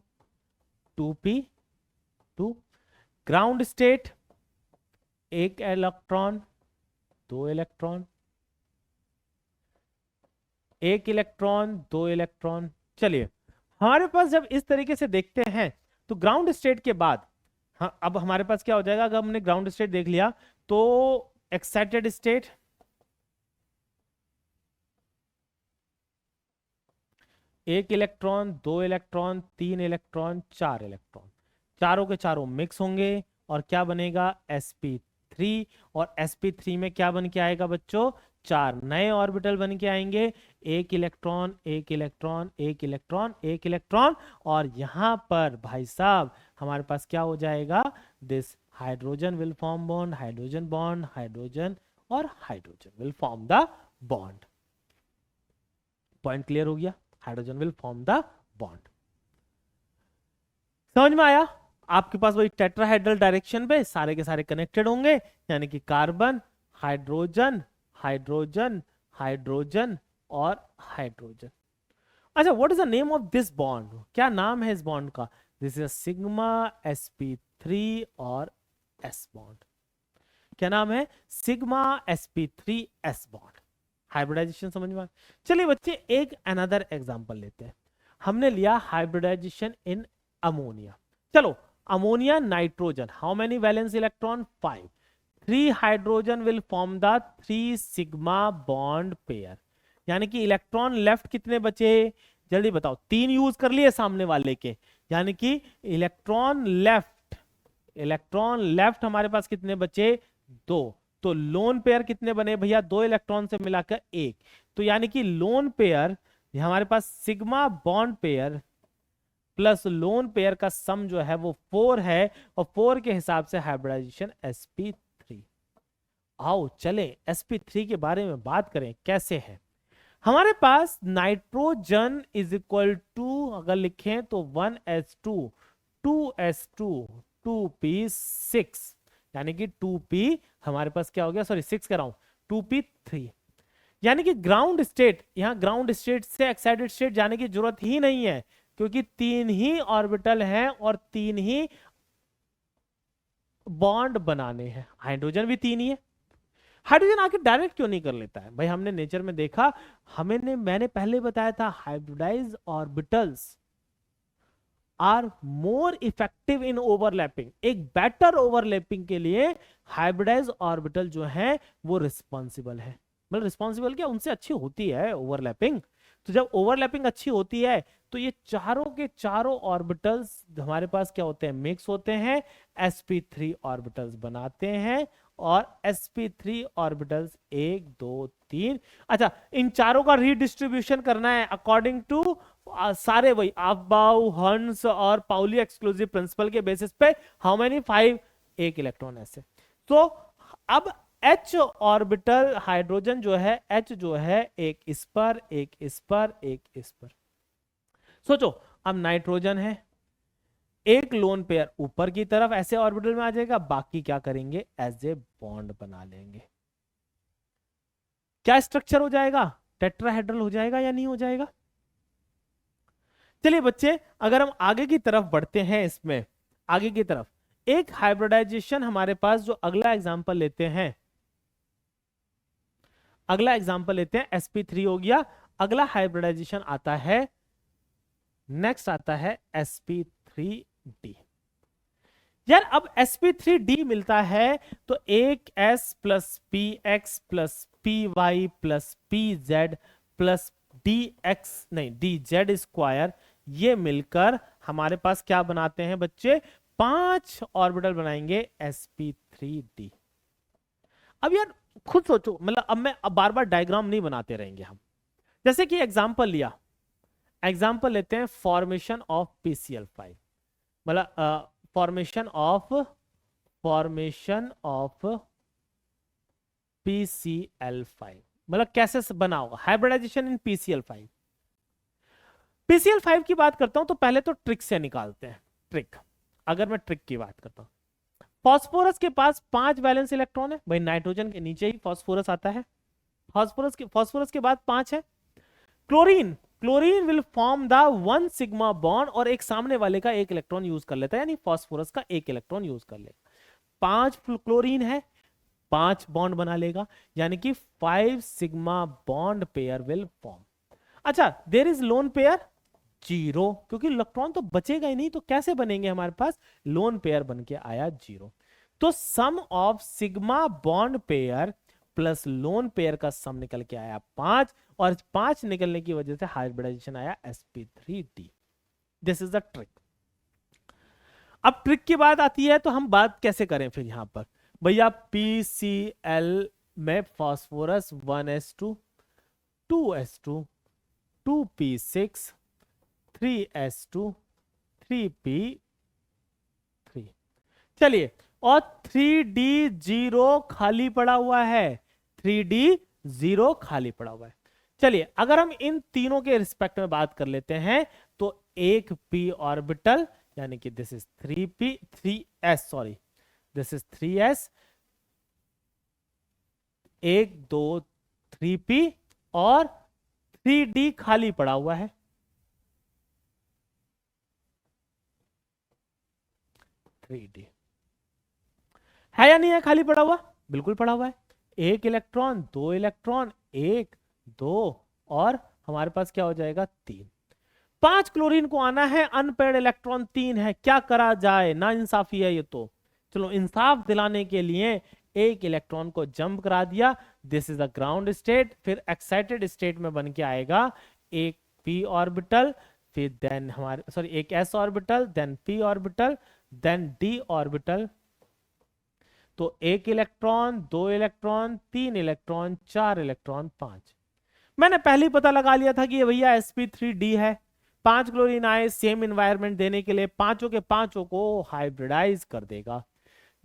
2p2, ground state एक इलेक्ट्रॉन दो इलेक्ट्रॉन, एक इलेक्ट्रॉन दो इलेक्ट्रॉन। चलिए हमारे पास जब इस तरीके से देखते हैं तो ग्राउंड स्टेट के बाद, हाँ अब हमारे पास क्या हो जाएगा, अगर हमने ग्राउंड स्टेट देख लिया तो एक्साइटेड स्टेट, एक इलेक्ट्रॉन दो इलेक्ट्रॉन तीन इलेक्ट्रॉन चार इलेक्ट्रॉन, चारों के चारों मिक्स होंगे और क्या बनेगा, sp3। और sp3 में क्या बन के आएगा बच्चों, चार नए ऑर्बिटल बन के आएंगे, एक इलेक्ट्रॉन एक इलेक्ट्रॉन एक इलेक्ट्रॉन एक इलेक्ट्रॉन। और यहां पर भाई साहब हमारे पास क्या हो जाएगा, this hydrogen will form bond, hydrogen bond, hydrogen और hydrogen will form the bond. Point clear हो गया, hydrogen will form the bond. समझ में आया, आपके पास वही टेट्राहेड्रल डायरेक्शन पे सारे के सारे कनेक्टेड होंगे, यानी कि कार्बन हाइड्रोजन हाइड्रोजन हाइड्रोजन और हाइड्रोजन। अच्छा what is the name of this bond, क्या नाम है इस बॉन्ड का, दिस इज सिग्मा sp3 और s बॉन्ड। क्या नाम है, सिग्मा sp3s बॉन्ड। हाइब्रिडाइजेशन समझ में। चलिए बच्चे एक अनदर एग्जांपल लेते हैं। हमने लिया हाइब्रिडाइजेशन इन अमोनिया। चलो ammonia nitrogen, how many valence electron, 5। 3 hydrogen will form the 3 sigma bond pair, यानी कि इलेक्ट्रॉन लेफ्ट कितने बचे, जल्दी बताओ, 3 यूज कर लिए सामने वाले के, यानी कि इलेक्ट्रॉन लेफ्ट हमारे पास कितने बचे, 2। तो लोन पेयर कितने बने भैया, 2 इलेक्ट्रॉन से मिलाकर 1। तो यानी कि लोन पेयर हमारे पास sigma bond pair plus lone pair का सम जो है वो 4 है, और 4 के हिसाब से हाइब्रिडाइजेशन sp3। आओ चले sp3 के बारे में बात करें कैसे है। हमारे पास नाइट्रोजन इज इक्वल टू अगर लिखें तो 1s2 2s2 2p6, यानी कि 2p हमारे पास क्या हो गया, सॉरी 6 कर रहा हूं, 2p3। यानी कि ग्राउंड स्टेट, यहां ग्राउंड स्टेट से एक्साइटेड स्टेट जाने की जरूरत ही नहीं है, क्योंकि 3 ही ऑर्बिटल हैं और 3 ही बॉन्ड बनाने हैं, हाइड्रोजन भी 3 ही है। हाइड्रोजन आके डायरेक्ट क्यों नहीं कर लेता है भाई, हमने नेचर में देखा, मैंने पहले बताया था hybridize orbitals are more effective in overlapping. एक बेटर ओवरलैपिंग के लिए हाइब्रिडाइज ऑर्बिटल जो है वो रिस्पॉन्सिबल है, मतलब रिस्पॉन्सिबल क्या, उनसे अच्छी होती है ओवरलैपिंग। तो जब ओवरलैपिंग अच्छी होती है तो ये चारों के चारों ऑर्बिटल्स हमारे पास क्या होते हैं, मिक्स होते हैं, sp3 ऑर्बिटल्स बनाते हैं, और sp3 ऑर्बिटल्स 1 2 3। अच्छा इन चारों का रीडिस्ट्रीब्यूशन करना है अकॉर्डिंग टू सारे वही अफबाउ हंस और पाउली एक्सक्लूसिव प्रिंसिपल के बेसिस पे, हाउ मेनी 5, एक इलेक्ट्रॉन ऐसे। तो अब H ऑर्बिटल हाइड्रोजन जो है, H जो है एक इस पर एक इस पर एक इस पर। सोचो अब नाइट्रोजन है, एक लोन पेयर ऊपर की तरफ ऐसे ऑर्बिटल में आ जाएगा, बाकी क्या करेंगे, एज ए बॉन्ड बना लेंगे। क्या स्ट्रक्चर हो जाएगा, टेट्राहेड्रल हो जाएगा या नहीं हो जाएगा। चलिए बच्चे अगर हम आगे की तरफ बढ़ते हैं, इसमें आगे की तरफ एक हाइब्रिडाइजेशन हमारे पास, जो अगला एग्जांपल लेते हैं, अगला एग्जांपल लेते हैं, sp3 हो गया। अगला हाइब्रिडाइजेशन आता है, नेक्स्ट आता है sp3d। यार अब sp3d मिलता है तो एक s plus px plus py plus pz plus d x नहीं डी जेड स्क्वायर, ये मिलकर हमारे पास क्या बनाते हैं बच्चे, 5 ऑर्बिटल बनाएंगे sp3d। अब यार खुद सोचो, मतलब अब बार बार डायग्राम नहीं बनाते रहेंगे हम। जैसे कि एग्जांपल लिया, एग्जांपल लेते हैं फॉर्मेशन ऑफ PCl5, मतलब फॉर्मेशन ऑफ PCl5, मतलब कैसे बना होगा हाइब्रिडाइजेशन इन PCl5। PCl5 की बात करता हूं तो पहले तो ट्रिक से निकालते हैं। ट्रिक, अगर मैं ट्रिक की बात करता हूं, फास्फोरस के पास 5 वैलेंस इलेक्ट्रॉन है भाई, नाइट्रोजन के नीचे ही फास्फोरस आता है, फास्फोरस के बाद 5 है। Chlorine will form the 1 sigma bond और एक सामने वाले का 1 इलेक्ट्रॉन यूज कर लेता है, यानी फास्फोरस का 1 इलेक्ट्रॉन यूज कर लेगा। 5 क्लोरीन है, 5 बॉन्ड बना लेगा, यानी कि 5 sigma bond pair will form. अच्छा, देयर इज लोन पेयर 0, क्योंकि इलेक्ट्रॉन तो बचेगा ही नहीं, तो कैसे बनेंगे हमारे पास, लोन पेयर बन के आया 0। तो sum of sigma bond pair plus lone pair का सम निकल के आया 5, और 5 निकलने की वजह से हाइब्रिडाइजेशन आया sp3d। This is the trick. अब ट्रिक की बात आती है, तो हम बात कैसे करें फिर यहां पर, भैया PCl में phosphorus 1s2 2s2 2p6 3s2 3p3, चलिए, और 3d0 खाली पड़ा हुआ है, 3d0 खाली पड़ा हुआ है। चलिए, अगर हम इन तीनों के रिस्पेक्ट में बात कर लेते हैं, तो एक p ऑर्बिटल, यानी कि this is 3s, sorry this is 3s, 1 2 3p, और 3d खाली पड़ा हुआ है, 3d है या नहीं है खाली पड़ा हुआ, बिल्कुल पड़ा हुआ है। 1 इलेक्ट्रॉन 2 इलेक्ट्रॉन 1 2, और हमारे पास क्या हो जाएगा 3। 5 क्लोरीन को आना है, अनपेयर्ड इलेक्ट्रॉन 3 है, क्या करा जाए, ना इंसाफी है ये तो। चलो, इंसाफ दिलाने के लिए 1 इलेक्ट्रॉन को जंप करा दिया, this is the ground state. फिर एक्साइटेड स्टेट में बन के आएगा एक p ऑर्बिटल, फिर देन हमारे सॉरी एक s orbital, then p orbital, then d orbital. तो 1 इलेक्ट्रॉन 2 इलेक्ट्रॉन 3 इलेक्ट्रॉन 4 इलेक्ट्रॉन 5। मैंने पहले ही पता लगा लिया था कि ये भैया sp3d है। 5 क्लोरीन आए सेम इन्वायरमेंट देने के लिए, पांचों के पांचों को हाइब्रिडाइज कर देगा।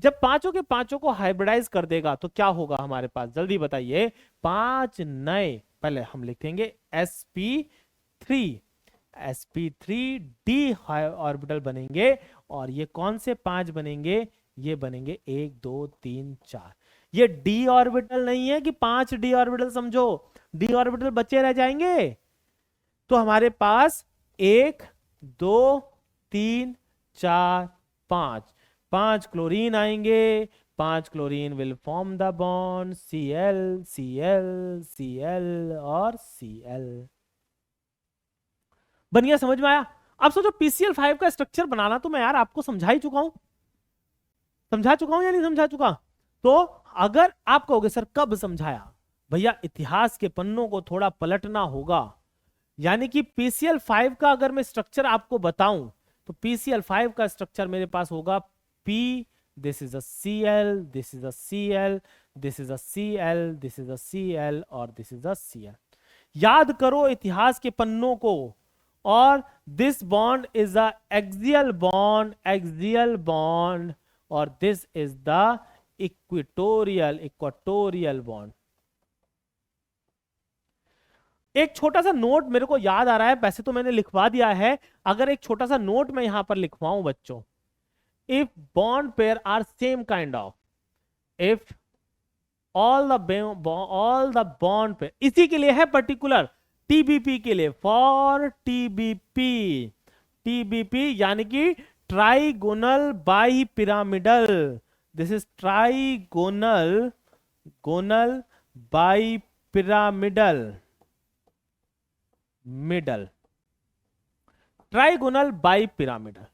जब पांचों के पांचों को हाइब्रिडाइज कर देगा तो क्या होगा हमारे पास, जल्दी बताइए। 5 नए, पहले हम लिखेंगे sp3d ऑर्बिटल बनेंगे, और ये कौन से 5 बनेंगे, ये बनेंगे 1 2 3 4। ये d ऑर्बिटल नहीं है कि 5 d ऑर्बिटल, समझो d ऑर्बिटल बचे रह जाएंगे। तो हमारे पास 1 2 3 4 5 क्लोरीन आएंगे, 5 chlorine will form the bond Cl Cl Cl और Cl। बन गया, समझ में आया। अब सोचो PCl5 का स्ट्रक्चर बनाना तो मैं यार आपको समझा ही चुका हूं, समझा चुका हूं या नहीं समझा चुका। तो अगर आप कहोगे सर कब समझाया, भैया इतिहास के पन्नों को थोड़ा पलटना होगा। यानी कि PCl5 का अगर मैं स्ट्रक्चर आपको बताऊं, तो PCl5 का स्ट्रक्चर मेरे पास होगा P, this is a Cl, this is a Cl, this is a Cl, this is a Cl और दिस इज अ Cl। याद करो इतिहास के पन्नों को। और this bond is a axial bond, और this is the equatorial bond. एक छोटा सा नोट मेरे को याद आ रहा है, वैसे तो मैंने लिखवा दिया है, अगर एक छोटा सा नोट मैं यहां पर लिखवाऊं बच्चों, if bond pair are same kind of, if all the bond pair, इसी के लिए है पर्टिकुलर, टीबीपी के लिए, फॉर टीबीपी यानी कि trigonal bipyramidal, this is trigonal bipyramidal, trigonal bipyramidal.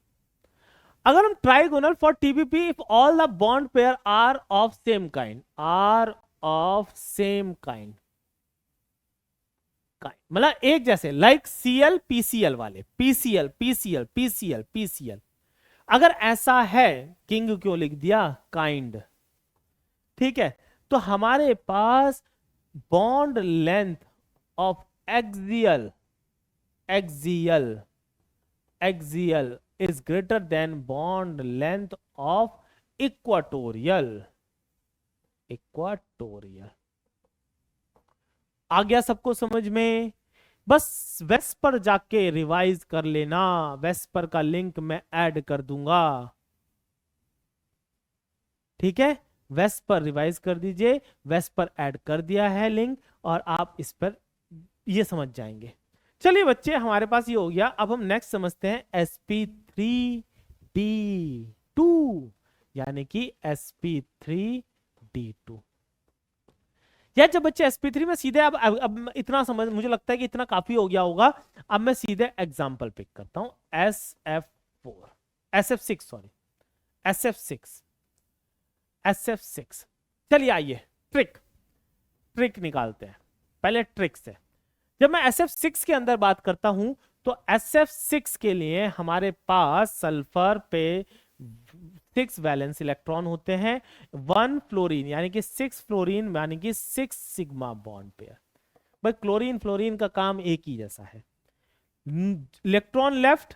अगर हम trigonal for TBP, if all the bond pair are of same kind, मतलब एक जैसे, लाइक Cl PCl वाले, PCl PCl PCl PCl। अगर ऐसा है, किंग क्यों लिख दिया, काइंड। ठीक है, तो हमारे पास bond length of axial axial axial is greater than bond length of equatorial equatorial. आ गया सबको समझ में? बस वेस्पर जाके रिवाइज कर लेना, वेस्पर का लिंक मैं ऐड कर दूंगा। ठीक है, वेस्पर रिवाइज कर दीजिए, वेस्पर ऐड कर दिया है लिंक, और आप इस पर ये समझ जाएंगे। चलिए बच्चे, हमारे पास ये हो गया। अब हम नेक्स्ट समझते हैं sp3d2, यानी कि sp3d2। यार जब बच्चे sp3 में सीधे, अब इतना समझ, मुझे लगता है कि इतना काफी हो गया होगा। अब मैं सीधे एग्जांपल पिक करता हूं, SF6 सॉरी, SF6। चलिए आइए, ट्रिक निकालते हैं पहले ट्रिक से। जब मैं SF6 के अंदर बात करता हूं, तो SF6 के लिए हमारे पास सल्फर पे 6 वैलेंस इलेक्ट्रॉन होते हैं, 1 फ्लोरीन, यानी कि 6 फ्लोरीन, यानी कि 6 सिग्मा बॉन्ड पेयर। भाई क्लोरीन फ्लोरीन का काम एक ही जैसा है। Electron left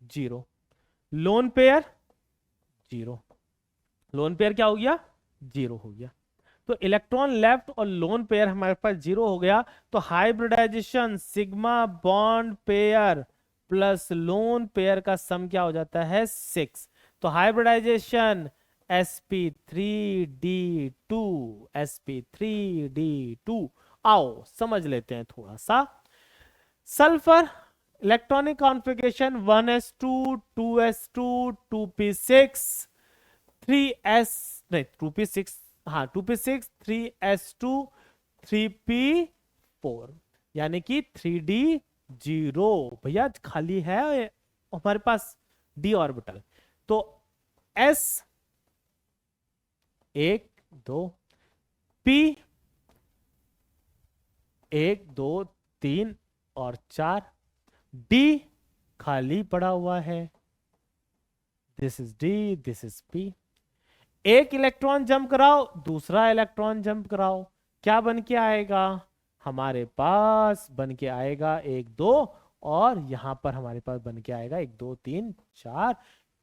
0, lone pair 0, lone pair क्या हो गया, 0 हो गया। तो इलेक्ट्रॉन लेफ्ट और लोन पेयर हमारे पास 0 हो गया। तो hybridization sigma bond pair plus lone pair का सम क्या हो जाता है, 6। तो हाइब्रिडाइजेशन sp3d2, sp3d2। आओ समझ लेते हैं थोड़ा सा। Sulphur electronic configuration 1s2 2s2 2p6 3s, नहीं 2p6, हाँ 2p6 3s2 3p4, यानी कि 3d0। भैया खाली है हमारे पास d ऑर्बिटल। तो s 1 2 p 1 2 3 और 4, d खाली पड़ा हुआ है, this is d, this is p। एक इलेक्ट्रॉन जंप कराओ, दूसरा इलेक्ट्रॉन जंप कराओ, क्या बन के आएगा, हमारे पास बन के आएगा 1 2, और यहां पर हमारे पास बन के आएगा 1 2 3 4।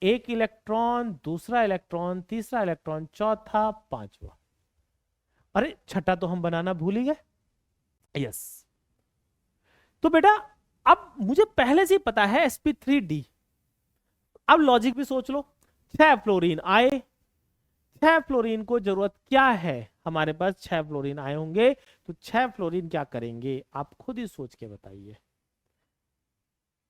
एक इलेक्ट्रॉन, दूसरा इलेक्ट्रॉन, तीसरा इलेक्ट्रॉन, चौथा, पांचवा। अरे छठा तो हम बनाना भूल ही गए। यस, तो बेटा अब मुझे पहले से ही पता है sp3d। अब लॉजिक भी सोच लो, 6 फ्लोरीन आए, 6 फ्लोरीन को जरूरत क्या है, हमारे पास 6 फ्लोरीन आए होंगे, तो 6 फ्लोरीन क्या करेंगे, आप खुद ही सोच के बताइए।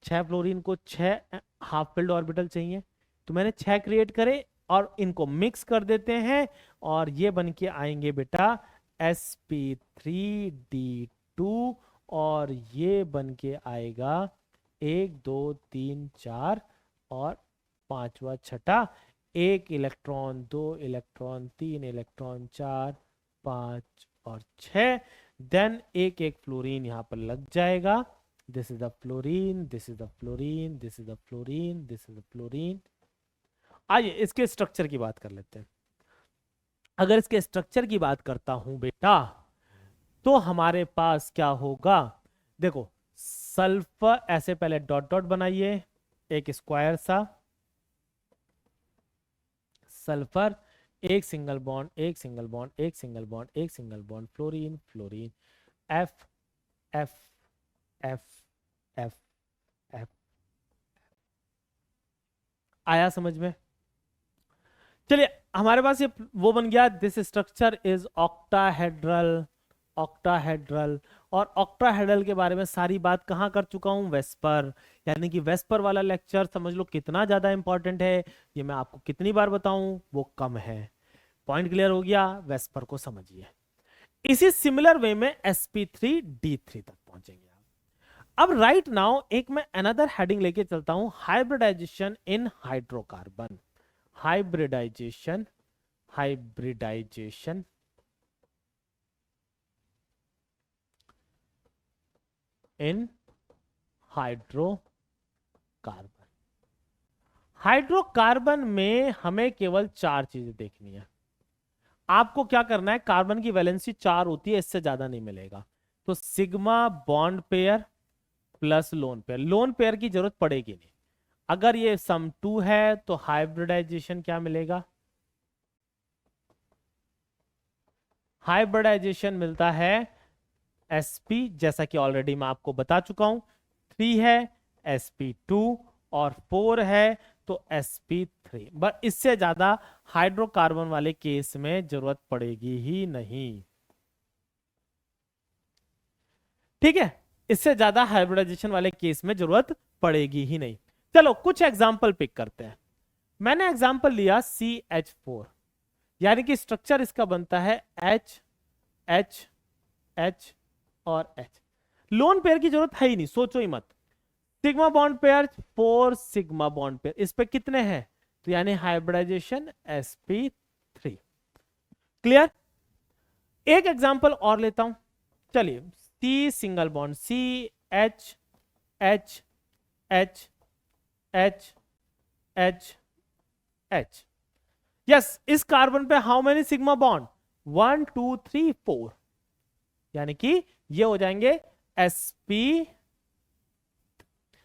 6 फ्लोरीन को 6 हाफ फिल्ड ऑर्बिटल चाहिए, तो मैंने 6 क्रिएट करे और इनको मिक्स कर देते हैं, और ये बन के आएंगे बेटा sp3d2, और ये बन के आएगा 1 2 3 4 और पांचवा छठा। 1 इलेक्ट्रॉन, 2 इलेक्ट्रॉन, 3 इलेक्ट्रॉन, 4 5 और 6। देन एक एक फ्लोरीन यहां पर लग जाएगा। This is the fluorine, this is the fluorine, this is the fluorine, this is the fluorine. आइए इसके स्ट्रक्चर की बात कर लेते हैं। अगर इसके स्ट्रक्चर की बात करता हूं बेटा, तो हमारे पास क्या होगा, देखो सल्फर, ऐसे पहले डॉट डॉट बनाइए, एक स्क्वायर सा सल्फर, एक सिंगल बॉन्ड, एक सिंगल बॉन्ड, एक सिंगल बॉन्ड, एक single bond, fluorine fluorine, F F F F F. आया समझ में? चलिए हमारे पास ये वो बन गया, this structure is octahedral. Octahedral, और ऑक्टाहेड्रल के बारे में सारी बात कहाँ कर चुका हूं, वेस्पर। यानी कि वेस्पर वाला लेक्चर समझ लो कितना ज्यादा इंपॉर्टेंट है, ये मैं आपको कितनी बार बताऊं वो कम है। पॉइंट क्लियर हो गया, वेस्पर को समझिए। इसी सिमिलर वे में sp3d3 तक पहुंचेंगे। अब राइट नाउ एक मैं अनदर हेडिंग लेके चलता हूं, हाइब्रिडाइजेशन इन हाइड्रोकार्बन। हाइब्रिडाइजेशन, हाइब्रिडाइजेशन इन हाइड्रोकार्बन। हाइड्रोकार्बन में हमें केवल 4 चीजें देखनी है। आपको क्या करना है, कार्बन की वैलेंसी 4 होती है, इससे ज्यादा नहीं मिलेगा। तो sigma bond pair plus lone pair, lone pair की जरूरत पड़ेगी नहीं। अगर ये सम 2 है तो हाइब्रिडाइजेशन क्या मिलेगा, हाइब्रिडाइजेशन मिलता है sp, जैसा कि ऑलरेडी मैं आपको बता चुका हूं। 3 है sp2 और 4 है तो sp3। बट इससे ज्यादा हाइड्रोकार्बन वाले केस में जरूरत पड़ेगी ही नहीं। ठीक है, इससे ज्यादा हाइब्रिडाइजेशन वाले केस में जरूरत पड़ेगी ही नहीं। चलो कुछ एग्जांपल पिक करते हैं। मैंने एग्जांपल लिया CH4, यानी कि स्ट्रक्चर इसका बनता है H H H और H। लोन पेयर की जरूरत है ही नहीं, सोचो ही मत। Sigma bond pair 4 sigma bond pair, इस पे कितने हैं, तो यानी हाइब्रिडाइजेशन sp3। क्लियर। एक एग्जांपल और लेता हूं, चलिए। C single bond C H H H H H H। Yes, इस कार्बन पे हाउ मेनी सिग्मा बॉन्ड, 1 2 3 4, यानी कि ये हो जाएंगे sp।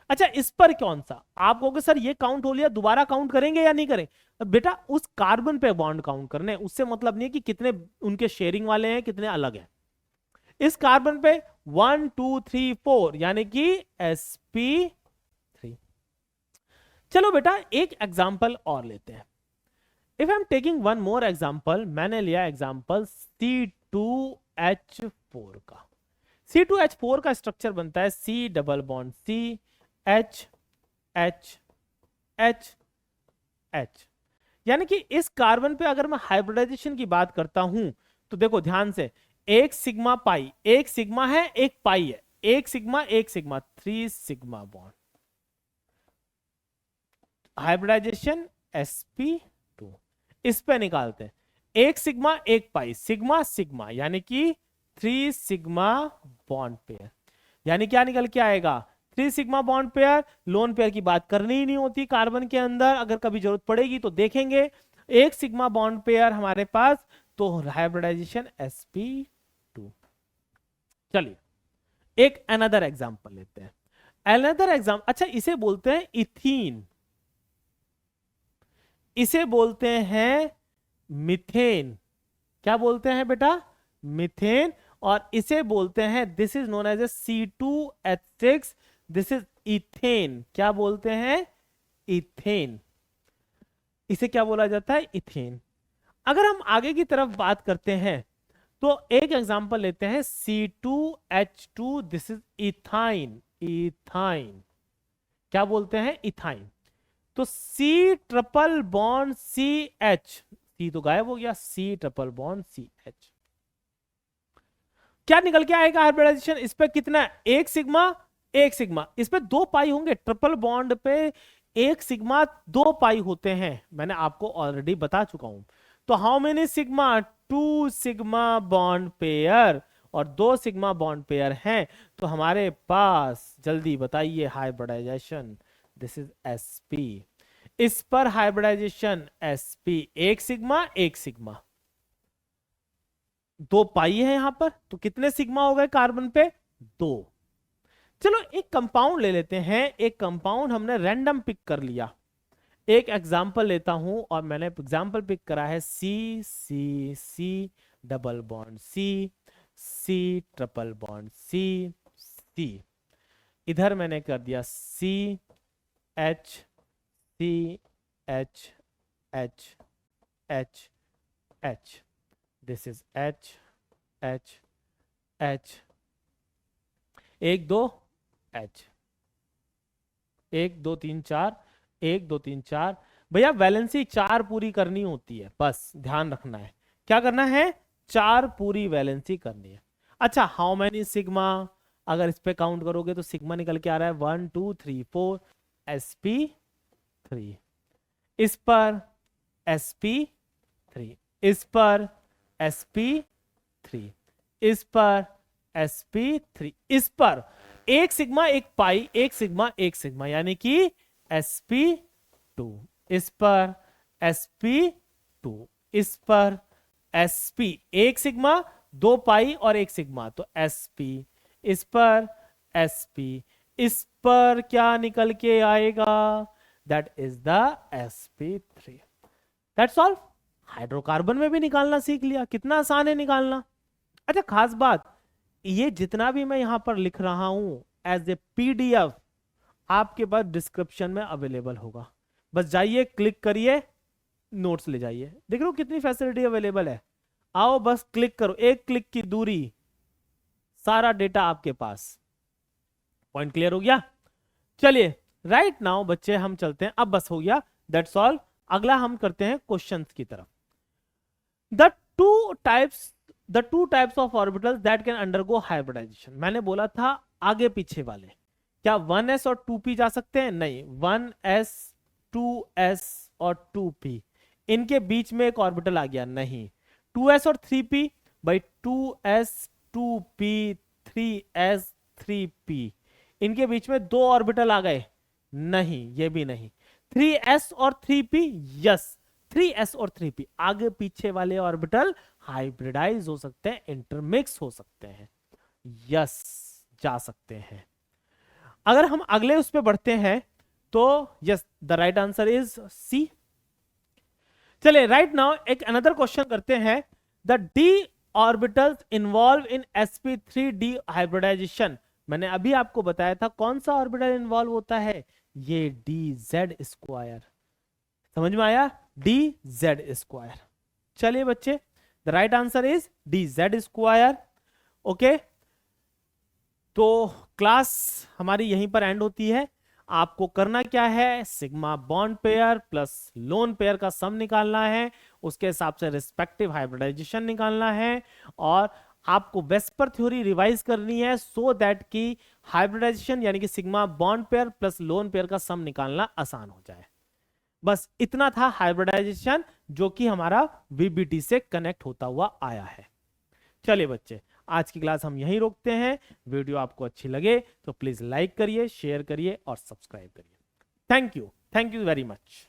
अच्छा, इस पर कौन सा, आप कहोगे सर ये काउंट हो लिया, दोबारा काउंट करेंगे या नहीं करें। बेटा उस कार्बन पे बॉन्ड काउंट करने, उससे मतलब नहीं है कि कितने उनके शेयरिंग वाले हैं, कितने अलग हैं। इस कार्बन पे 1 2 3 4, यानी कि sp3। चलो बेटा एक एग्जांपल और लेते हैं। If I am taking one more example, मैंने लिया एग्जांपल C2H4 का। C2H4 का स्ट्रक्चर बनता है C double bond C H H H H। यानी कि इस कार्बन पे अगर मैं हाइब्रिडाइजेशन की बात करता हूं तो देखो ध्यान से, एक सिग्मा पाई, एक सिग्मा है एक पाई है, एक sigma 3 sigma bond, hybridisation sp2। इस पे निकालते हैं, एक सिग्मा एक पाई, सिग्मा सिग्मा, यानी कि 3 सिग्मा बॉन्ड पेयर। यानी क्या निकल के आएगा, 3 sigma bond pair. Lone pair की बात करनी ही नहीं होती कार्बन के अंदर, अगर कभी जरूरत पड़ेगी तो देखेंगे। एक सिग्मा बॉन्ड पेयर हमारे पास, तो हाइब्रिडाइजेशन sp2। चलिए एक अनदर एग्जांपल लेते हैं। अनदर एग्जांपल, अच्छा इसे बोलते हैं इथीन, इसे बोलते हैं मिथेन। क्या बोलते हैं बेटा, मिथेन। और इसे बोलते हैं, this is known as a C2H6, this is ethane. क्या बोलते हैं, इथेन। इसे क्या बोला जाता है, इथेन। अगर हम आगे की तरफ बात करते हैं तो एक एग्जांपल लेते हैं C2H2, this is ethyne, ethyne. क्या बोलते हैं, इथाइन। तो C triple bond CH, C तो गायब हो गया, C ट्रिपल बॉन्ड CH। क्या निकल के आएगा हाइब्रिडाइजेशन, इस पे कितना है, एक सिग्मा एक सिग्मा, इस पे 2 पाई होंगे। ट्रिपल बॉन्ड पे एक सिग्मा 2 पाई होते हैं, मैंने आपको ऑलरेडी बता चुका हूं। तो how many sigma, 2 sigma bond pair और 2 सिग्मा बॉन्ड पेयर हैं। तो हमारे पास, जल्दी बताइए, हाइब्रिडाइजेशन दिस इज sp। इस पर हाइब्रिडाइजेशन sp, एक सिग्मा 2 पाई है यहां पर, तो कितने सिग्मा हो गए कार्बन पे, 2। चलो एक कंपाउंड ले लेते हैं, एक कंपाउंड हमने रैंडम पिक कर लिया। एक एग्जांपल लेता हूं, और मैंने एग्जांपल पिक करा है C double bond C triple bond C। इधर मैंने कर दिया CH this is H 1 2 H, 1 2 3 4, 1 2 3 4। भैया वैलेंसी 4 पूरी करनी होती है, बस ध्यान रखना है। क्या करना है, 4 पूरी वैलेंसी करनी है। अच्छा, हाउ मेनी सिग्मा, अगर इस पे काउंट करोगे तो सिग्मा निकल के आ रहा है 1 2 3 4, sp3। इस पर sp3, इस पर sp3, इस पर sp3, इस पर एक सिग्मा एक पाई, एक सिग्मा यानी कि sp2, इस पर sp2, इस पर sp, एक सिग्मा दो पाई और एक सिग्मा तो sp, इस पर sp, इस पर क्या निकल के आएगा, that is the sp3। That's all. Hydrocarbon में भी निकालना सीख लिया, कितना आसान है निकालना। अच्छा खास बात, ये जितना भी मैं यहां पर लिख रहा हूं एज ए पीडीएफ आपके पास डिस्क्रिप्शन में अवेलेबल होगा, बस जाइए क्लिक करिए, नोट्स ले जाइए। देख रहे हो कितनी फैसिलिटी अवेलेबल है, आओ बस क्लिक करो, एक क्लिक की दूरी, सारा डेटा आपके पास। पॉइंट क्लियर हो गया। चलिए राइट नाउ बच्चे हम चलते हैं, अब बस हो गया, दैट्स ऑल। अगला हम करते हैं क्वेश्चंस की तरफ। The two types of orbitals that can undergo hybridization, मैंने बोला था आगे पीछे वाले, क्या 1s और 2p जा सकते हैं, नहीं, 1s 2s और 2p, इनके बीच में एक ऑर्बिटल आ गया, नहीं। 2s और 3p, भाई 2s 2p 3s 3p, इनके बीच में दो ऑर्बिटल आ गए, नहीं, ये भी नहीं। 3s और 3p, यस, 3s और 3p, आगे पीछे वाले ऑर्बिटल हाइब्रिडाइज हो सकते हैं, इंटरमिक्स हो सकते हैं, यस, जा सकते हैं। अगर हम अगले उस पे बढ़ते हैं तो yes, the right answer is C. चलिए राइट नाउ एक अनदर क्वेश्चन करते हैं। The d orbitals involve in sp3d hybridization, मैंने अभी आपको बताया था कौन सा ऑर्बिटल इन्वॉल्व होता है, ये dz², समझ में आया, dz²। चलिए बच्चे, the right answer is dz²। Okay, तो क्लास हमारी यहीं पर एंड होती है। आपको करना क्या है, sigma bond pair plus lone pair का सम निकालना है, उसके हिसाब से रिस्पेक्टिव हाइब्रिडाइजेशन निकालना है, और आपको वेस्पर थ्योरी रिवाइज करनी है सो दैट कि हाइब्रिडाइजेशन यानी कि sigma bond pair plus lone pair का सम निकालना आसान हो जाए। बस इतना था हाइब्रिडाइजेशन, जो कि हमारा वीबीटी से कनेक्ट होता हुआ आया है। चलिए बच्चे, आज की क्लास हम यहीं रोकते हैं। वीडियो आपको अच्छी लगे तो प्लीज लाइक करिए, शेयर करिए और सब्सक्राइब करिए। Thank you very much.